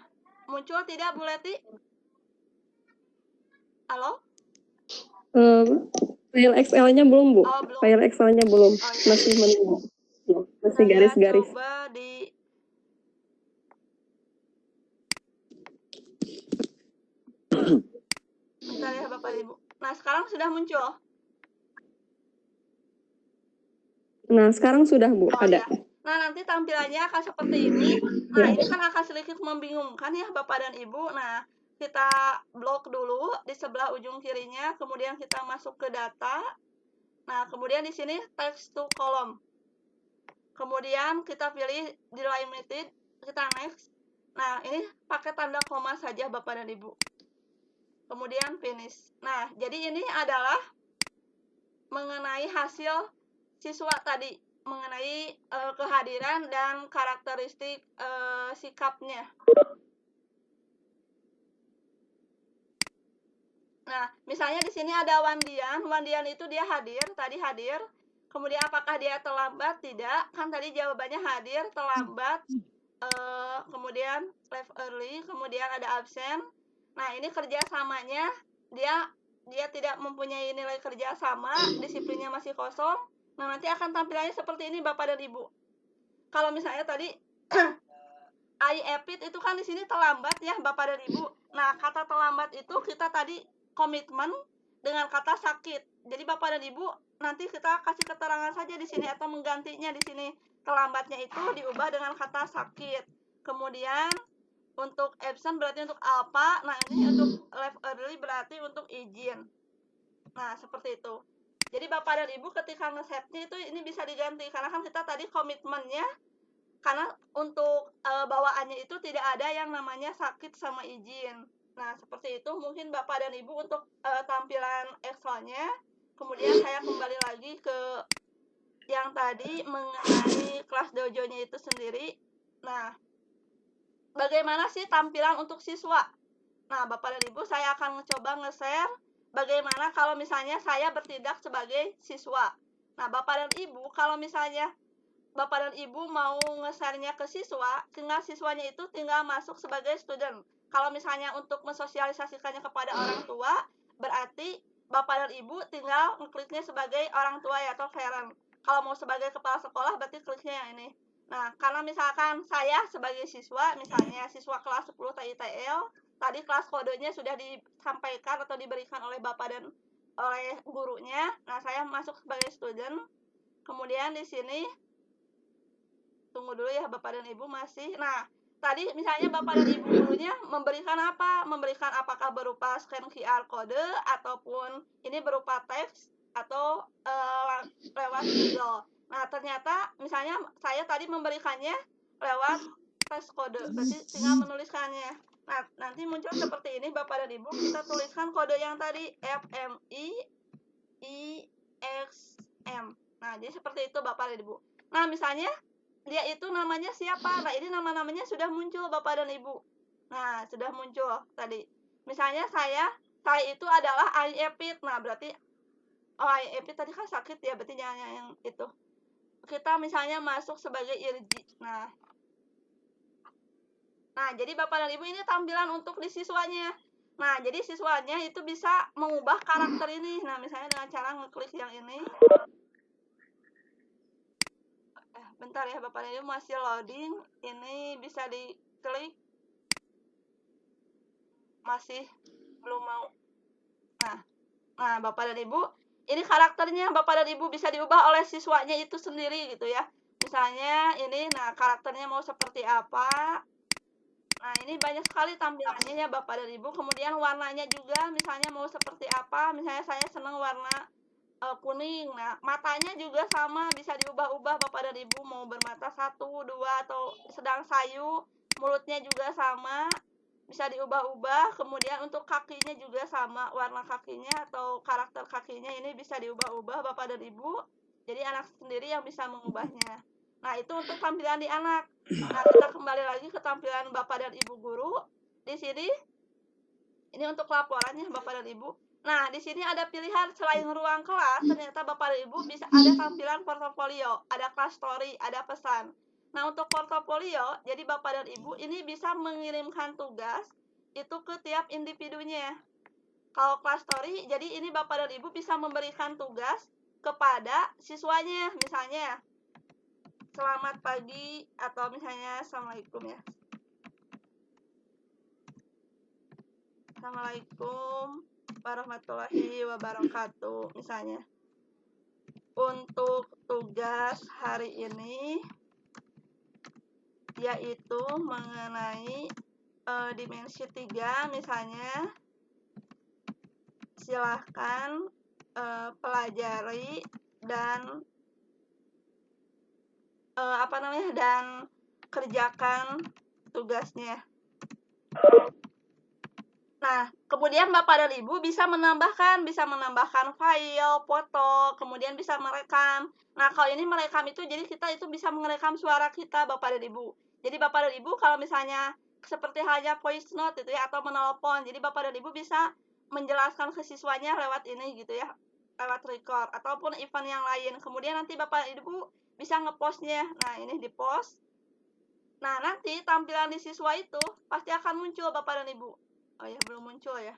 muncul tidak Bu Leti? Halo? File Excel-nya belum, Bu. Oh, belum. File Excel-nya belum. Oh, iya. Masih menunggu. Ya, masih Saya garis-garis. coba di bentar ya Bapak Ibu. Nah, sekarang sudah muncul. Nah, sekarang sudah, Bu. Oh Ada. ya. Nah, nanti tampilannya akan seperti ini. Nah, ini kan akan sedikit membingungkan ya Bapak dan Ibu. Nah, kita blok dulu di sebelah ujung kirinya, kemudian kita masuk ke data. Nah, kemudian di sini text to column. Kemudian kita pilih delimited, kita next. Nah, ini pakai tanda koma saja Bapak dan Ibu. Kemudian finish. Nah, jadi ini adalah mengenai hasil siswa tadi, mengenai kehadiran dan karakteristik sikapnya. Nah, misalnya di sini ada Wandian. Wandian itu dia hadir, tadi hadir. Kemudian apakah dia terlambat? Tidak. Kan tadi jawabannya hadir, terlambat, kemudian left early, kemudian ada absen. Nah, ini kerjasamanya dia tidak mempunyai nilai kerja sama, disiplinnya masih kosong. Nah, nanti akan tampilannya seperti ini Bapak dan Ibu. Kalau misalnya tadi I EPIT itu kan di sini terlambat ya Bapak dan Ibu. Nah, kata terlambat itu kita tadi komitmen dengan kata sakit. Jadi Bapak dan Ibu nanti kita kasih keterangan saja di sini atau menggantinya di sini. Terlambatnya itu diubah dengan kata sakit. Kemudian untuk absent berarti untuk apa? Nah, ini untuk left early berarti untuk izin. Nah, seperti itu. Jadi Bapak dan Ibu ketika nge-setnya itu ini bisa diganti karena kan kita tadi komitmennya karena untuk bawaannya itu tidak ada yang namanya sakit sama izin. Nah, seperti itu mungkin Bapak dan Ibu untuk tampilan Excel-nya. Kemudian saya kembali lagi ke yang tadi mengenai kelas dojo-nya itu sendiri. Nah, bagaimana sih tampilan untuk siswa? Nah, Bapak dan Ibu, saya akan mencoba nge-share bagaimana kalau misalnya saya bertindak sebagai siswa. Nah, Bapak dan Ibu, kalau misalnya Bapak dan Ibu mau nge-share-nya ke siswa, tinggal siswanya itu tinggal masuk sebagai student. Kalau misalnya untuk mensosialisasikannya kepada orang tua, berarti Bapak dan Ibu tinggal ngekliknya sebagai orang tua ya atau parent. Kalau mau sebagai kepala sekolah, berarti kliknya yang ini. Nah, karena misalkan saya sebagai siswa, misalnya siswa kelas 10 TITL, tadi kelas kodenya sudah disampaikan atau diberikan oleh Bapak dan oleh gurunya. Nah, saya masuk sebagai student. Kemudian di sini tunggu dulu ya Bapak dan Ibu masih. Nah, tadi misalnya Bapak dan Ibu gurunya memberikan apa? Memberikan apakah berupa scan QR kode ataupun ini berupa teks atau lewat Google. Nah, ternyata misalnya saya tadi memberikannya lewat teks kode. Berarti tinggal menuliskannya. Nah, nanti muncul seperti ini Bapak dan Ibu, kita tuliskan kode yang tadi FMIIXM. Nah, jadi seperti itu Bapak dan Ibu. Nah, misalnya dia itu namanya siapa? Nah, ini nama-namanya sudah muncul Bapak dan Ibu. Nah, sudah muncul tadi. Misalnya saya itu adalah IEPIT. Nah, berarti IEPIT tadi kan sakit ya, berarti jangan yang itu. Kita misalnya masuk sebagai IRJI. Nah, jadi Bapak dan Ibu ini tampilan untuk di siswanya. Nah, jadi siswanya itu bisa mengubah karakter ini. Nah, misalnya dengan cara ngeklik yang ini. Bentar ya Bapak dan Ibu, masih loading. Ini bisa diklik. Masih belum mau. Nah, Bapak dan Ibu, ini karakternya Bapak dan Ibu bisa diubah oleh siswanya itu sendiri gitu ya. Misalnya ini, nah karakternya mau seperti apa. Nah, ini banyak sekali tampilannya ya Bapak dan Ibu. Kemudian warnanya juga, misalnya mau seperti apa. Misalnya saya senang warna kuning. Nah, matanya juga sama, bisa diubah-ubah Bapak dan Ibu. Mau bermata 1, 2, atau sedang sayu. Mulutnya juga sama, bisa diubah-ubah. Kemudian untuk kakinya juga sama, warna kakinya atau karakter kakinya ini bisa diubah-ubah Bapak dan Ibu. Jadi anak sendiri yang bisa mengubahnya. Nah, itu untuk tampilan di anak. Nah, kita kembali lagi ke tampilan Bapak dan Ibu guru. Di sini ini untuk laporannya Bapak dan Ibu. Nah, di sini ada pilihan selain ruang kelas, ternyata Bapak dan Ibu bisa ada tampilan portofolio, ada class story, ada pesan. Nah, untuk portofolio, jadi Bapak dan Ibu ini bisa mengirimkan tugas itu ke tiap individunya. Kalau class story, jadi ini Bapak dan Ibu bisa memberikan tugas kepada siswanya, misalnya selamat pagi atau misalnya assalamualaikum ya. Assalamualaikum warahmatullahi wabarakatuh misalnya. Untuk tugas hari ini yaitu mengenai dimensi 3 misalnya, silahkan pelajari dan dan kerjakan tugasnya. Nah, kemudian Bapak dan Ibu bisa menambahkan file, foto, kemudian bisa merekam. Nah, kalau ini merekam itu, jadi kita itu bisa merekam suara kita, Bapak dan Ibu. Jadi Bapak dan Ibu kalau misalnya seperti halnya voice note itu ya, atau menelpon, jadi Bapak dan Ibu bisa menjelaskan ke siswanya lewat ini gitu ya, lewat record, ataupun event yang lain. Kemudian nanti Bapak dan Ibu bisa nge-postnya. Nah, ini di-post. Nah, nanti tampilan di siswa itu pasti akan muncul Bapak dan Ibu. Oh ya, belum muncul ya.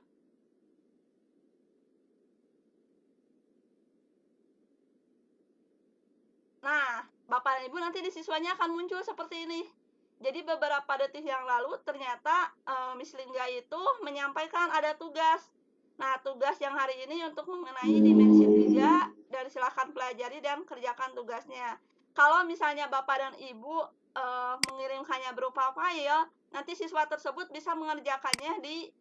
Nah, Bapak dan Ibu nanti di siswanya akan muncul seperti ini. Jadi beberapa detik yang lalu ternyata Miss Lingga itu menyampaikan ada tugas. Nah, tugas yang hari ini untuk mengenai dimensi 3 dan silakan pelajari dan kerjakan tugasnya. Kalau misalnya Bapak dan Ibu mengirimkannya berupa file, nanti siswa tersebut bisa mengerjakannya di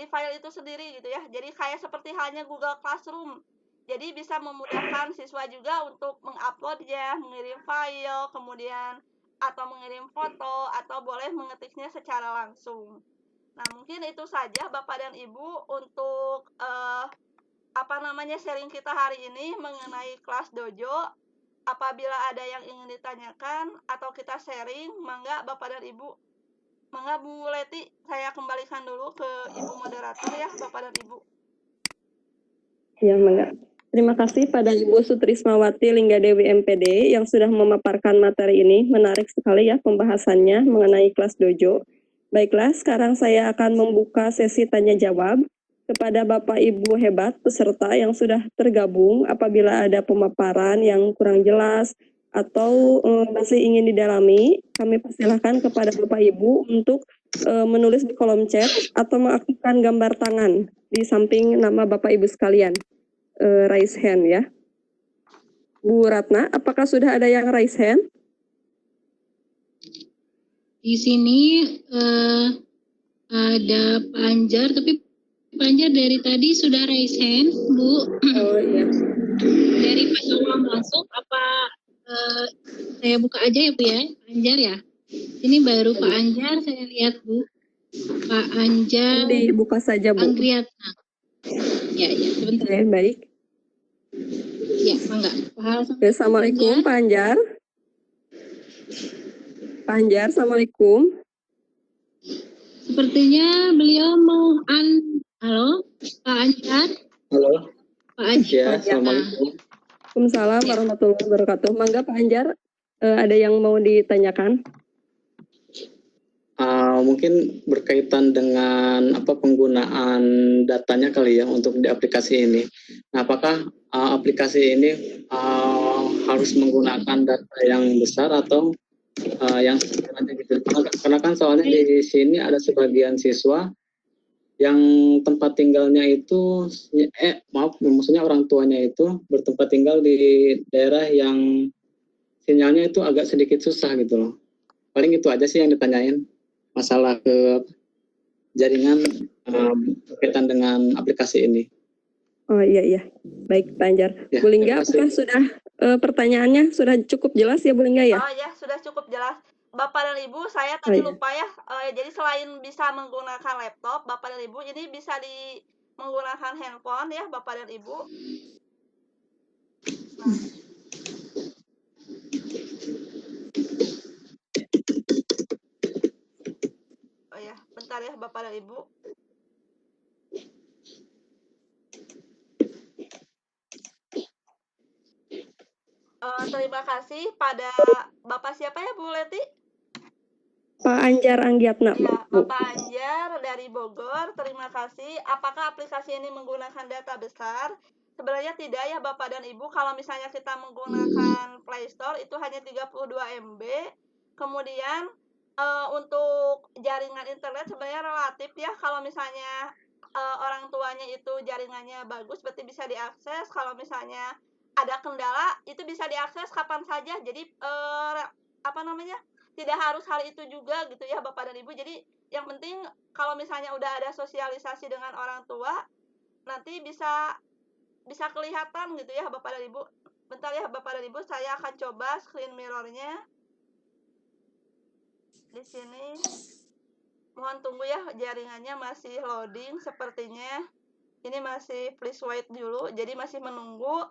file itu sendiri gitu ya. Jadi kayak seperti halnya Google Classroom. Jadi bisa memudahkan siswa juga untuk menguploadnya, mengirim file, kemudian atau mengirim foto, atau boleh mengetiknya secara langsung. Nah, mungkin itu saja Bapak dan Ibu untuk sharing kita hari ini mengenai kelas dojo. Apabila ada yang ingin ditanyakan atau kita sharing, mangga Bapak dan Ibu. Mangga Bu Leti, saya kembalikan dulu ke Ibu moderator ya, Bapak dan Ibu. Ya, mangga. Terima kasih pada Ibu Sutrismawati Linggadewi MPD yang sudah memaparkan materi ini. Menarik sekali ya pembahasannya mengenai kelas dojo. Baiklah, sekarang saya akan membuka sesi tanya jawab kepada Bapak Ibu hebat peserta yang sudah tergabung. Apabila ada pemaparan yang kurang jelas atau masih ingin didalami, kami persilahkan kepada Bapak Ibu untuk menulis di kolom chat atau mengaktifkan gambar tangan di samping nama Bapak Ibu sekalian. Raise hand ya. Bu Ratna, apakah sudah ada yang raise hand? Di sini ada Pak Anjar, tapi Pak Anjar dari tadi sudah raise hand, Bu. Oh iya. Dari Pak Awam langsung, apa saya buka aja ya Bu ya, Pak Anjar ya? Ini baru Pak Anjar, saya lihat Bu. Pak Anjar Dibuka saja Bu. Anggriatna. Ya, sebentar. Oke, baik. Ya, mangga. Assalamualaikum Pak Anjar. Pak Anjar, Assalamualaikum. Sepertinya beliau mau Halo, Pak Anjar. Halo. Pak Anjar. Ya, Assalamualaikum. Waalaikumsalam warahmatullahi wabarakatuh. Mangga Pak Anjar, ada yang mau ditanyakan? Mungkin berkaitan dengan penggunaan datanya kali ya untuk di aplikasi ini. Nah, apakah aplikasi ini harus menggunakan data yang besar atau yang sederhana gitu? Karena kan soalnya di sini ada sebagian siswa yang tempat tinggalnya itu maksudnya orang tuanya itu bertempat tinggal di daerah yang sinyalnya itu agak sedikit susah gitu loh. Paling itu aja sih yang ditanyain, masalah ke jaringan berkaitan dengan aplikasi ini. Oh iya, baik Pak Anjar. Ya, Bu Lingga, apakah sudah pertanyaannya sudah cukup jelas ya Bu Lingga ya? Oh ya, sudah cukup jelas. Bapak dan Ibu, saya tadi lupa ya. Jadi selain bisa menggunakan laptop, Bapak dan Ibu, ini bisa menggunakan handphone ya, Bapak dan Ibu. Nah. Oh ya, bentar ya Bapak dan Ibu. Terima kasih pada Bapak siapa ya Bu Leti? Pak Anjar Anggiatna. Ya, Bapak Anjar dari Bogor, terima kasih. Apakah aplikasi ini menggunakan data besar? Sebenarnya tidak ya Bapak dan Ibu. Kalau misalnya kita menggunakan Play Store itu hanya 32 MB. Kemudian untuk jaringan internet sebenarnya relatif ya. Kalau misalnya orang tuanya itu jaringannya bagus, berarti bisa diakses. Kalau misalnya ada kendala, itu bisa diakses kapan saja. Jadi tidak harus hal itu juga gitu ya Bapak dan Ibu. Jadi yang penting kalau misalnya udah ada sosialisasi dengan orang tua, nanti bisa kelihatan gitu ya Bapak dan Ibu. Bentar ya Bapak dan Ibu, saya akan coba screen mirrornya di sini. Mohon tunggu ya, jaringannya masih loading sepertinya. Ini masih please wait dulu, jadi masih menunggu.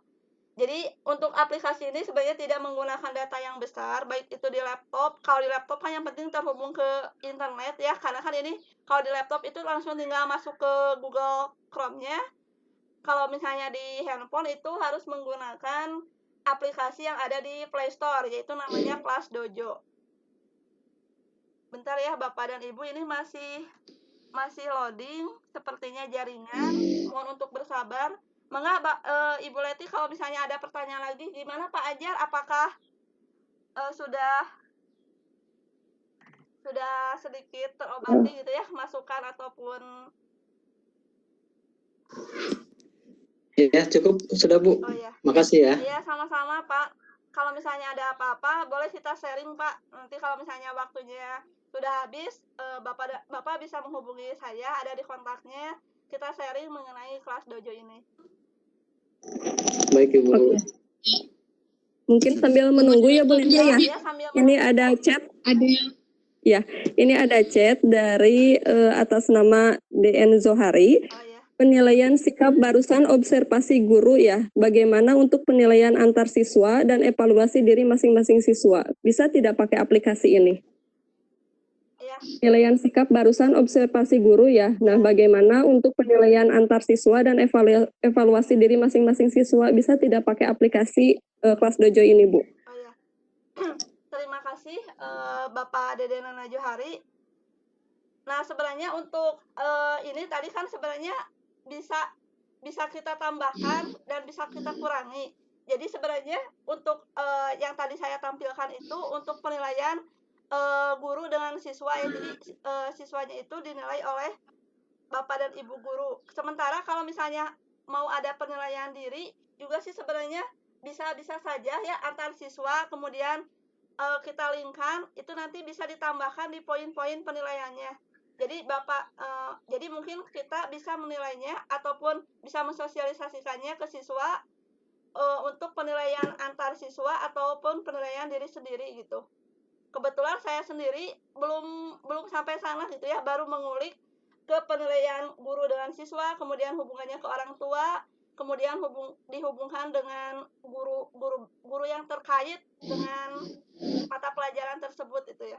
Jadi untuk aplikasi ini sebenarnya tidak menggunakan data yang besar, baik itu di laptop. Kalau di laptop kan yang penting terhubung ke internet ya, karena kan ini kalau di laptop itu langsung tinggal masuk ke Google Chrome-nya. Kalau misalnya di handphone itu harus menggunakan aplikasi yang ada di Play Store, yaitu namanya Kelas Dojo. Bentar ya Bapak dan Ibu, ini masih masih loading sepertinya jaringan. Mohon untuk bersabar. Mengapa Ibu Leti kalau misalnya ada pertanyaan lagi, gimana Pak Ajar? Apakah sudah sedikit terobati gitu ya masukan ataupun Ya, cukup sudah Bu. oh ya. Makasih ya. Iya, sama-sama Pak. Kalau misalnya ada apa-apa, boleh kita sharing Pak. Nanti kalau misalnya waktunya sudah habis, Bapak bisa menghubungi saya, ada di kontaknya. Kita sharing mengenai kelas dojo ini. Baik Ibu. Oke. Mungkin sambil menunggu ya Bu Lydia ya. Iya, sambil Ini ada chat. Ada Ya, ini ada chat dari atas nama DN Zohari. oh ya. Penilaian sikap barusan observasi guru ya. Bagaimana untuk penilaian antar siswa dan evaluasi diri masing-masing siswa? Bisa tidak pakai aplikasi ini? Iya. Penilaian sikap barusan observasi guru ya. Nah, bagaimana untuk penilaian antar siswa dan evaluasi diri masing-masing siswa? Bisa tidak pakai aplikasi kelas dojo ini, Bu? Oh ya. Terima kasih Bapak Dede Nana Johari. Nah, sebenarnya untuk ini tadi kan sebenarnya bisa kita tambahkan dan bisa kita kurangi. Jadi sebenarnya untuk yang tadi saya tampilkan itu untuk penilaian guru dengan siswa ya. Jadi siswanya itu dinilai oleh Bapak dan Ibu guru. Sementara kalau misalnya mau ada penilaian diri juga sih sebenarnya bisa saja ya antar siswa, kemudian kita linkkan itu nanti bisa ditambahkan di poin-poin penilaiannya. Jadi jadi mungkin kita bisa menilainya ataupun bisa mensosialisasikannya ke siswa untuk penilaian antar siswa ataupun penilaian diri sendiri gitu. Kebetulan saya sendiri belum sampai sana gitu ya, baru mengulik ke penilaian guru dengan siswa, kemudian hubungannya ke orang tua, kemudian dihubungkan dengan guru yang terkait dengan mata pelajaran tersebut itu ya.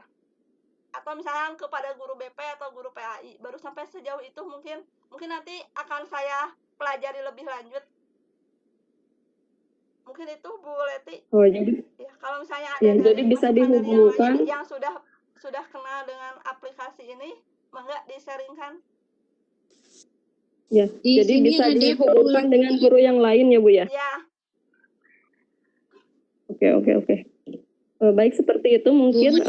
Atau misalnya kepada guru BP atau guru PAI. Baru sampai sejauh itu mungkin nanti akan saya pelajari lebih lanjut. Mungkin itu Bu Leti. Oh, jadi Ya, kalau misalnya ada ya, jadi bisa dihubungkan yang sudah kenal dengan aplikasi ini, mangga di-sharingkan. ya. Di Jadi sini bisa ada dihubungkan dengan guru yang lain ya Bu ya. Ya, Oke. Baik, seperti itu mungkin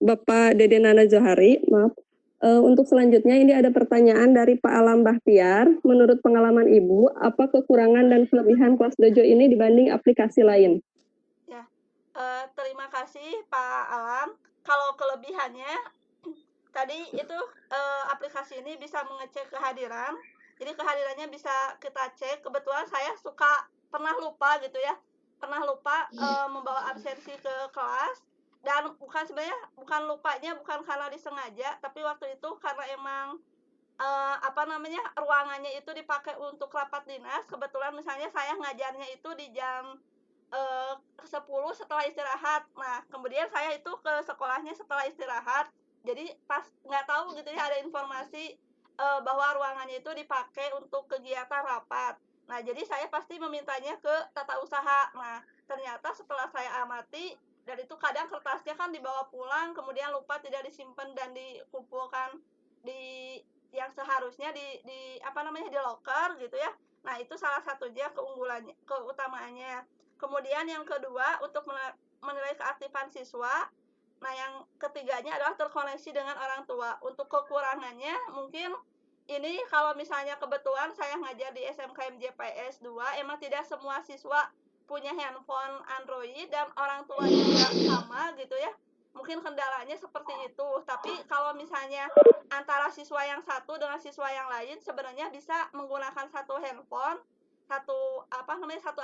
Bapak Dede Nana Johari, maaf. Untuk selanjutnya ini ada pertanyaan dari Pak Alam Bahtiar. Menurut pengalaman Ibu, apa kekurangan dan kelebihan kelas dojo ini dibanding aplikasi lain? ya. Terima kasih Pak Alam. Kalau kelebihannya, tadi itu aplikasi ini bisa mengecek kehadiran. Jadi kehadirannya bisa kita cek. Kebetulan saya pernah lupa gitu ya. Membawa absensi ke kelas, dan bukan lupanya bukan karena disengaja, tapi waktu itu karena emang ruangannya itu dipakai untuk rapat dinas. Kebetulan misalnya saya ngajarnya itu di jam 10 setelah istirahat. Nah, kemudian saya itu ke sekolahnya setelah istirahat. Jadi pas nggak tahu gitu ya ada informasi bahwa ruangannya itu dipakai untuk kegiatan rapat. Nah, jadi saya pasti memintanya ke tata usaha. Nah, ternyata setelah saya amati, dan itu kadang kertasnya kan dibawa pulang, kemudian lupa tidak disimpan dan dikumpulkan di yang seharusnya di loker gitu ya. Nah, itu salah satunya keutamaannya. Kemudian yang kedua untuk menilai keaktifan siswa. Nah, yang ketiganya adalah terkoneksi dengan orang tua. Untuk kekurangannya mungkin ini kalau misalnya kebetulan saya ngajar di SMKM JPS 2, emang tidak semua siswa punya handphone Android dan orang tua juga sama gitu ya. Mungkin kendalanya seperti itu. Tapi kalau misalnya antara siswa yang satu dengan siswa yang lain sebenarnya bisa menggunakan satu handphone, satu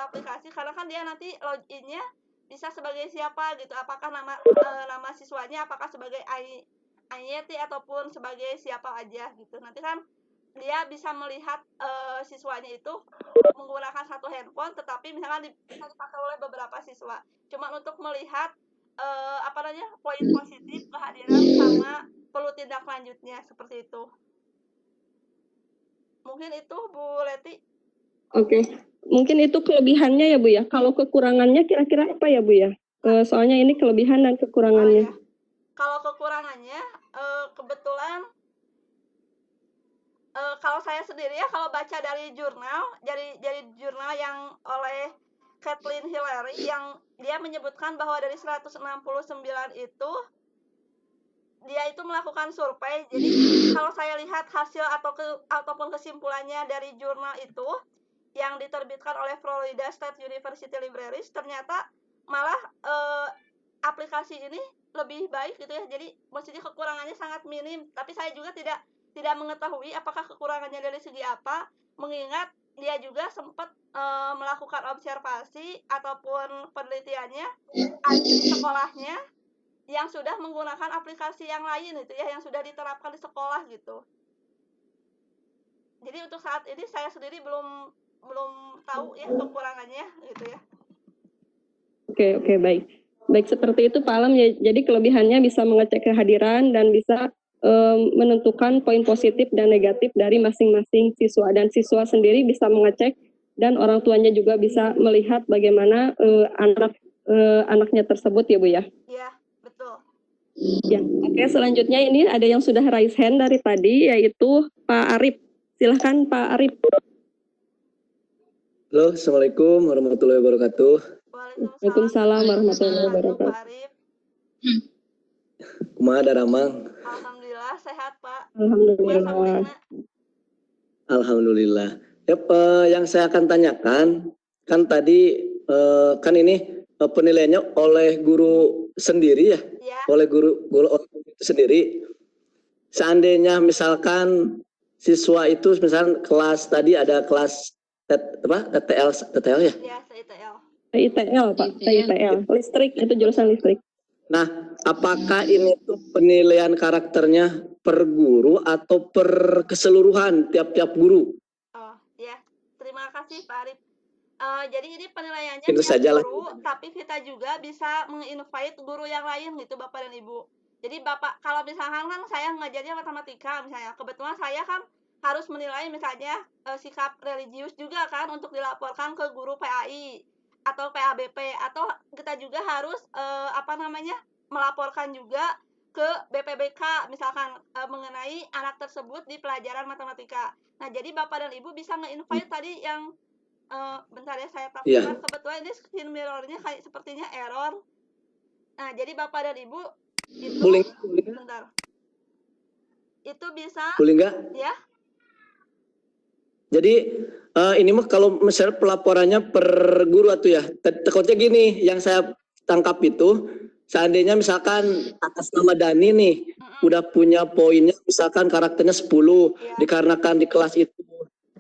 aplikasi, karena kan dia nanti loginnya bisa sebagai siapa gitu. Apakah nama siswanya apakah sebagai Ayeti ataupun sebagai siapa aja gitu. Nanti kan dia bisa melihat siswanya itu menggunakan satu handphone, tetapi misalkan bisa dipakai oleh beberapa siswa. Cuma untuk melihat poin positif kehadiran sama perlu tindak lanjutnya seperti itu. Mungkin itu Bu Leti. Oke. Mungkin itu kelebihannya ya Bu ya. Kalau kekurangannya kira-kira apa ya Bu ya? Soalnya ini kelebihan dan kekurangannya. Kalau kekurangannya kebetulan kalau saya sendiri ya, kalau baca dari jurnal yang oleh Kathleen Hillary, yang dia menyebutkan bahwa dari 169 itu dia itu melakukan survei. Jadi kalau saya lihat hasil ataupun kesimpulannya dari jurnal itu yang diterbitkan oleh Florida State University Libraries, ternyata malah aplikasi ini lebih baik gitu ya. Jadi maksudnya kekurangannya sangat minim, tapi saya juga tidak mengetahui apakah kekurangannya dari segi apa, mengingat dia juga sempat melakukan observasi ataupun penelitiannya di sekolahnya yang sudah menggunakan aplikasi yang lain itu ya, yang sudah diterapkan di sekolah gitu. Jadi untuk saat ini saya sendiri belum tahu ya kekurangannya gitu ya. Oke, baik. Baik, seperti itu Pak Alam ya. Jadi kelebihannya bisa mengecek kehadiran dan bisa menentukan poin positif dan negatif dari masing-masing siswa, dan siswa sendiri bisa mengecek dan orang tuanya juga bisa melihat bagaimana anaknya tersebut ya Bu ya. Iya, betul. Ya, oke, selanjutnya ini ada yang sudah raise hand dari tadi, yaitu Pak Arif. Silahkan Pak Arif. Halo, Assalamualaikum warahmatullahi wabarakatuh. Waalaikumsalam warahmatullahi wabarakatuh. Pak Arif. Kumaha Daramang? Alhamdulillah sehat Pak. Alhamdulillah. Alhamdulillah. Ya, yang saya akan tanyakan, kan tadi kan ini penilaiannya oleh guru sendiri ya, oleh guru itu sendiri. Seandainya misalkan siswa itu misalkan kelas tadi ada kelas TTL ya? Iya, TITL. TITL Pak, TITL. Listrik, itu jurusan listrik. Nah, apakah ini tuh penilaian karakternya per guru atau per keseluruhan tiap-tiap guru? Oh, ya. Terima kasih Pak Arif. Jadi ini penilaiannya Itu tiap sajalah. guru, tapi kita juga bisa menginvite guru yang lain gitu Bapak dan Ibu. Jadi Bapak, kalau misalkan kan saya ngajarnya matematika misalnya, kebetulan saya kan harus menilai misalnya sikap religius juga kan untuk dilaporkan ke guru PAI atau PABP, atau kita juga harus melaporkan juga ke BPBK misalkan mengenai anak tersebut di pelajaran matematika. Nah, jadi Bapak dan Ibu bisa nge-invite tadi yang bentar ya, saya tampilkan. Kebetulan ini screen mirror-nya kayak sepertinya error. Nah, jadi Bapak dan Ibu itu bentar. Itu bisa boleh nggak? Ya. Jadi ini mah kalau misalnya pelaporannya per guru atau ya, takutnya gini, yang saya tangkap itu, seandainya misalkan atas nama Dani nih, udah punya poinnya, misalkan karakternya 10, dikarenakan di kelas itu,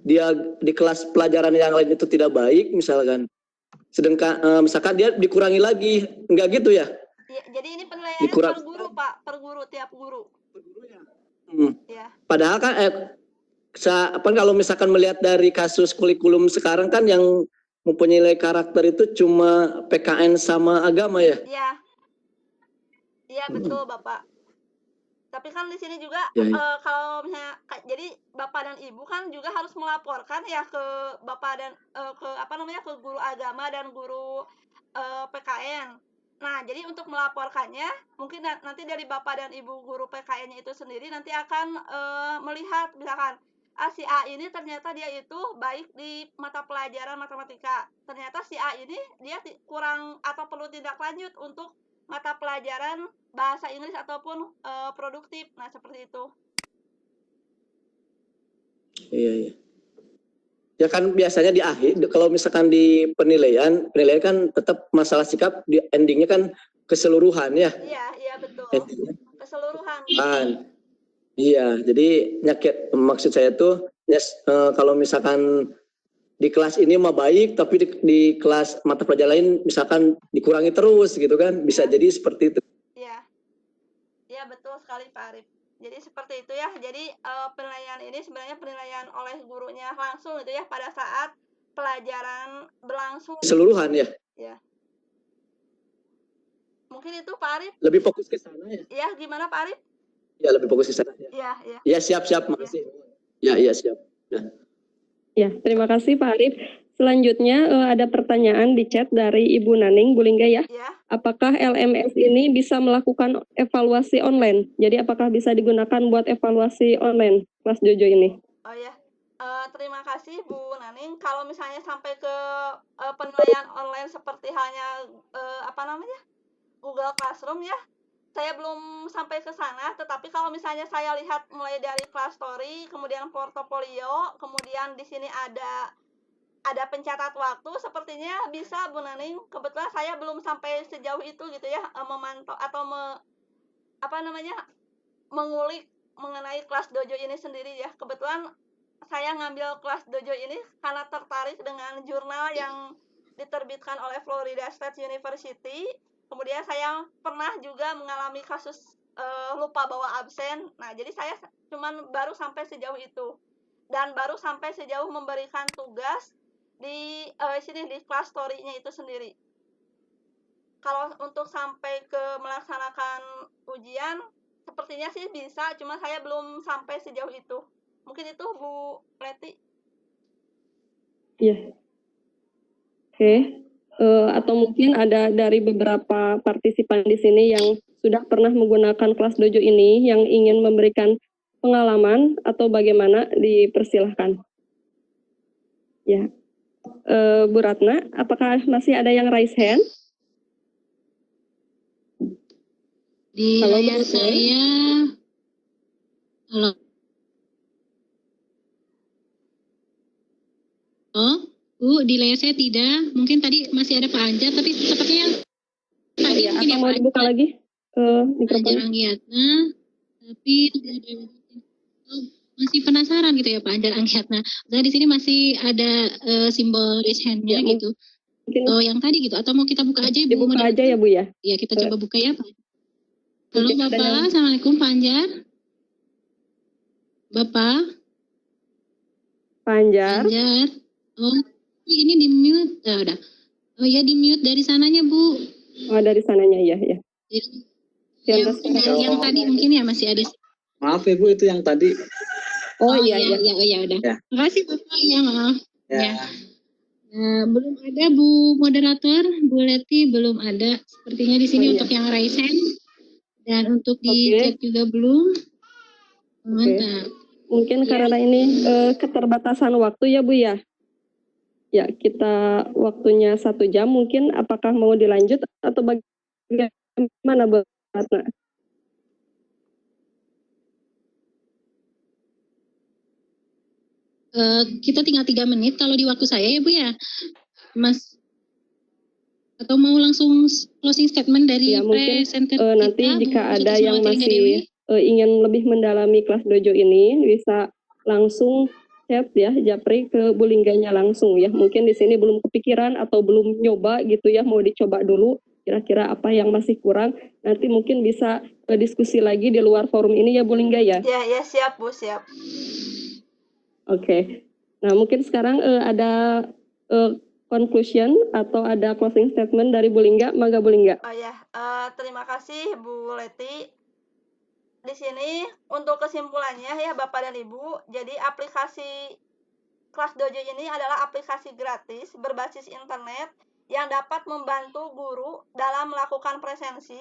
dia di kelas pelajaran yang lain itu tidak baik, misalkan, sedangkan misalkan dia dikurangi lagi, enggak gitu ya? Jadi ini penilaiannya per guru Pak, per guru, tiap guru. Per guru ya? Padahal kan kalau misalkan melihat dari kasus kurikulum sekarang kan yang mempunyai karakter itu cuma PKN sama agama ya? Iya betul Bapak. Tapi kan di sini juga kalau misalnya jadi Bapak dan Ibu kan juga harus melaporkan ya ke Bapak dan ke guru agama dan guru PKN. Nah, jadi untuk melaporkannya mungkin nanti dari Bapak dan Ibu guru PKN-nya itu sendiri nanti akan melihat misalkan si A ini ternyata dia itu baik di mata pelajaran matematika. Ternyata si A ini dia kurang atau perlu tindak lanjut untuk mata pelajaran bahasa Inggris ataupun produktif. Nah, seperti itu. Iya. Ya kan biasanya di akhir, kalau misalkan di penilaian kan tetap masalah sikap, di endingnya kan keseluruhan ya. Iya betul. Endingnya. Keseluruhan. Iya, jadi maksud saya tuh kalau misalkan di kelas ini mah baik, tapi di kelas mata pelajaran lain misalkan dikurangi terus gitu kan, bisa jadi seperti itu. Iya betul sekali Pak Arif. Jadi seperti itu ya. Jadi penilaian ini sebenarnya penilaian oleh gurunya langsung gitu ya pada saat pelajaran berlangsung. Keseluruhan ya. Ya. Mungkin itu Pak Arif. Lebih fokus ke sana ya. Iya, gimana Pak Arif? Ya, lebih fokus ke sana. Iya. Ya, siap, makasih. Ya, siap. Ya, terima kasih Pak Arif. Selanjutnya ada pertanyaan di chat dari Ibu Naning Bulingga ya. Apakah LMS ini bisa melakukan evaluasi online? Jadi apakah bisa digunakan buat evaluasi online kelas Jojo ini? Oh ya, terima kasih Bu Naning. Kalau misalnya sampai ke penilaian online seperti halnya apa namanya Google Classroom ya, saya belum sampai ke sana. Tetapi kalau misalnya saya lihat mulai dari class story, kemudian portofolio, kemudian di sini ada pencatat waktu, sepertinya bisa Bu Naning. Kebetulan saya belum sampai sejauh itu gitu ya, memantau atau apa namanya mengulik mengenai kelas dojo ini sendiri ya. Kebetulan saya ngambil kelas dojo ini karena tertarik dengan jurnal yang diterbitkan oleh Florida State University. Kemudian saya pernah juga mengalami kasus lupa bawa absen. Nah, jadi saya cuman baru sampai sejauh itu. Dan baru sampai sejauh memberikan tugas di sini di kelas story-nya itu sendiri. Kalau untuk sampai ke melaksanakan ujian, sepertinya sih bisa, cuma saya belum sampai sejauh itu. Mungkin itu Bu Leti. Iya. Oke. Atau mungkin ada dari beberapa partisipan di sini yang sudah pernah menggunakan kelas dojo ini yang ingin memberikan pengalaman atau bagaimana, dipersilahkan. Ya. Bu Ratna, apakah masih ada yang raise hand? Di Halo, layar Bu Ratna. saya, halo. Oh, Bu, di layar saya tidak. Mungkin tadi masih ada Pak Anjar, tapi sepertinya yang tadi Ya, mungkin atau ya mau Pak dibuka Anjar. lagi Anjar mikrofonnya? Anggiatna, tapi tidak ada. Oh, masih penasaran gitu ya Pak Anjar Anggiatna. Nah, di sini masih ada simbol raise hand-nya Ya, gitu. mungkin Oh, yang tadi gitu. Atau mau kita buka aja Ibu dibuka aja ya Bu ya. Ya, kita coba buka ya Pak. Halo Mungkin ada Bapak, yang- Assalamualaikum Pak Anjar. Bapak, Pak Anjar. Anjar. Oh, ini di mute. Ah, udah. Oh ya, di mute dari sananya Bu. Oh, dari sananya ya. Jadi, Yang, yang tadi mungkin ya masih ada. Maaf ya Bu, itu yang tadi. Oh iya. Ya udah. Ya. Terima kasih Bapak. Ya maaf. Ya. Nah, belum ada Bu moderator, Bu Leti belum ada. Sepertinya di sini Oh, iya. untuk yang raise hand dan untuk di Oke. chat juga belum. Mantap. Mungkin karena ini keterbatasan waktu ya Bu ya. Ya, kita waktunya 1 jam, mungkin apakah mau dilanjut atau bagaimana Bu Ratna? Kita tinggal 3 menit kalau di waktu saya ya Bu ya, Mas. Atau mau langsung closing statement dari Ya, mungkin presenter nanti kita, jika Bu ada yang Sutismawati Linggadewi. masih ingin lebih mendalami kelas dojo ini, bisa langsung chat ya, japri ke Bu Lingganya langsung ya. Mungkin di sini belum kepikiran atau belum nyoba gitu ya, mau dicoba dulu kira-kira apa yang masih kurang. Nanti mungkin bisa diskusi lagi di luar forum ini ya Bu Lingga ya. Ya siap Bu, siap. Oke. Nah, mungkin sekarang ada conclusion atau ada closing statement dari Bu Lingga. Mangga Bu Lingga. Oh ya, terima kasih Bu Leti. Di sini untuk kesimpulannya ya Bapak dan Ibu, jadi aplikasi Kelas Dojo ini adalah aplikasi gratis berbasis internet yang dapat membantu guru dalam melakukan presensi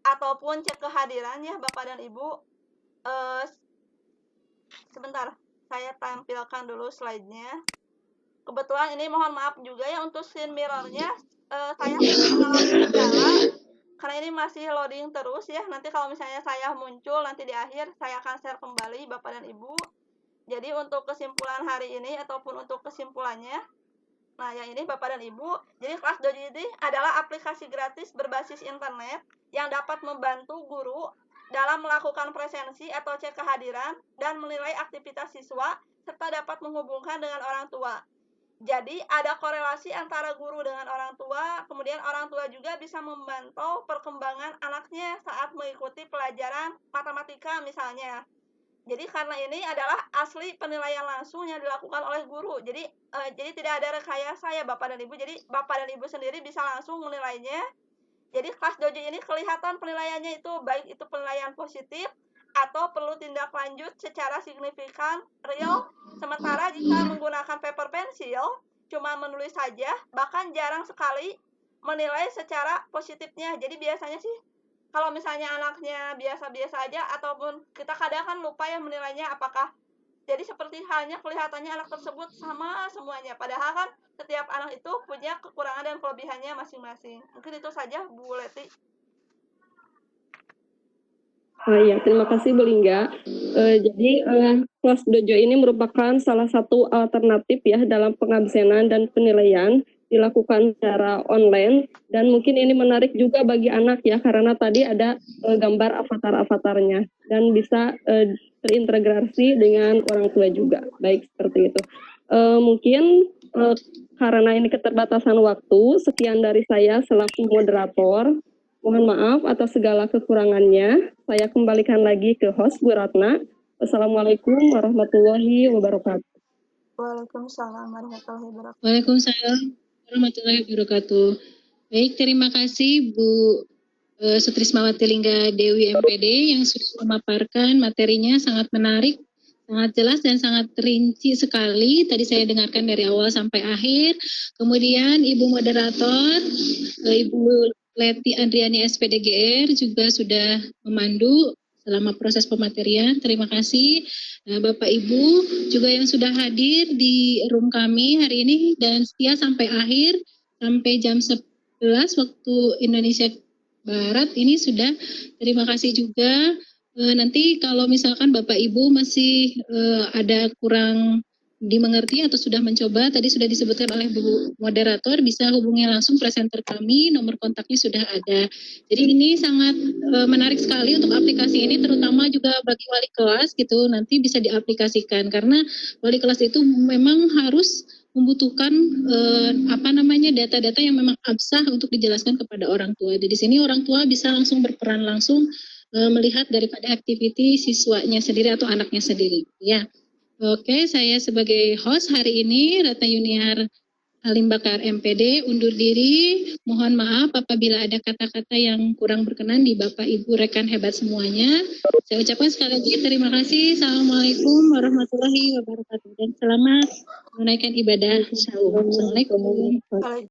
ataupun cek kehadiran ya Bapak dan Ibu. Sebentar, saya tampilkan dulu slide-nya. Kebetulan ini mohon maaf juga ya untuk screen mirror-nya saya mengalami kendala karena ini masih loading terus ya. Nanti kalau misalnya saya muncul nanti di akhir saya akan share kembali Bapak dan Ibu. Jadi untuk kesimpulan hari ini ataupun untuk kesimpulannya, nah yang ini Bapak dan Ibu, jadi Kelas Dojo ini adalah aplikasi gratis berbasis internet yang dapat membantu guru dalam melakukan presensi atau cek kehadiran dan menilai aktivitas siswa serta dapat menghubungkan dengan orang tua. Jadi ada korelasi antara guru dengan orang tua, kemudian orang tua juga bisa memantau perkembangan anaknya saat mengikuti pelajaran matematika misalnya. Jadi karena ini adalah asli penilaian langsung yang dilakukan oleh guru. Jadi tidak ada rekayasa ya Bapak dan Ibu. Jadi Bapak dan Ibu sendiri bisa langsung menilainya. Jadi Kelas Dojo ini kelihatan penilaiannya itu baik itu penilaian positif atau perlu tindak lanjut secara signifikan real. Sementara jika menggunakan paper pensil cuma menulis saja, bahkan jarang sekali menilai secara positifnya. Jadi biasanya sih kalau misalnya anaknya biasa-biasa aja ataupun kita kadang kan lupa ya menilainya apakah Jadi seperti halnya kelihatannya anak tersebut sama semuanya, padahal kan setiap anak itu punya kekurangan dan kelebihannya masing-masing. Mungkin itu saja Bu Leti. Iya, terima kasih Bu Lingga. Jadi kelas dojo ini merupakan salah satu alternatif ya dalam pengabsenan dan penilaian dilakukan secara online, dan mungkin ini menarik juga bagi anak ya karena tadi ada gambar avatar-avatarnya dan bisa terintegrasi dengan orang tua juga. Baik, seperti itu. Mungkin karena ini keterbatasan waktu, sekian dari saya selaku moderator. Mohon maaf atas segala kekurangannya. Saya kembalikan lagi ke host Bu Ratna. Wassalamualaikum warahmatullahi wabarakatuh. Waalaikumsalam warahmatullahi wabarakatuh. Waalaikumsalam warahmatullahi wabarakatuh. Baik, terima kasih Bu Sutrismawati Lingga Dewi MPD yang sudah memaparkan materinya sangat menarik, sangat jelas dan sangat rinci sekali. Tadi saya dengarkan dari awal sampai akhir. Kemudian Ibu Moderator, Ibu Leti Andriani SPDGR juga sudah memandu selama proses pematerian. Terima kasih. Bapak Ibu juga yang sudah hadir di room kami hari ini dan setia sampai akhir, sampai jam 11 waktu Indonesia Barat ini sudah. Terima kasih juga. Nanti kalau misalkan Bapak Ibu masih ada kurang dimengerti atau sudah mencoba, tadi sudah disebutkan oleh Bu Moderator, bisa hubungi langsung presenter kami, nomor kontaknya sudah ada. Jadi ini sangat menarik sekali untuk aplikasi ini, terutama juga bagi wali kelas gitu, nanti bisa diaplikasikan karena wali kelas itu memang harus membutuhkan data-data yang memang absah untuk dijelaskan kepada orang tua. Jadi di sini orang tua bisa langsung berperan langsung melihat daripada aktiviti siswanya sendiri atau anaknya sendiri. Ya. Oke, saya sebagai host hari ini, Ratna Yuniar Halim Bakar MPD, undur diri. Mohon maaf apabila ada kata-kata yang kurang berkenan di Bapak Ibu rekan hebat semuanya. Saya ucapkan sekali lagi terima kasih. Assalamualaikum warahmatullahi wabarakatuh. Dan selamat menunaikan ibadah Shalom. Assalamualaikum.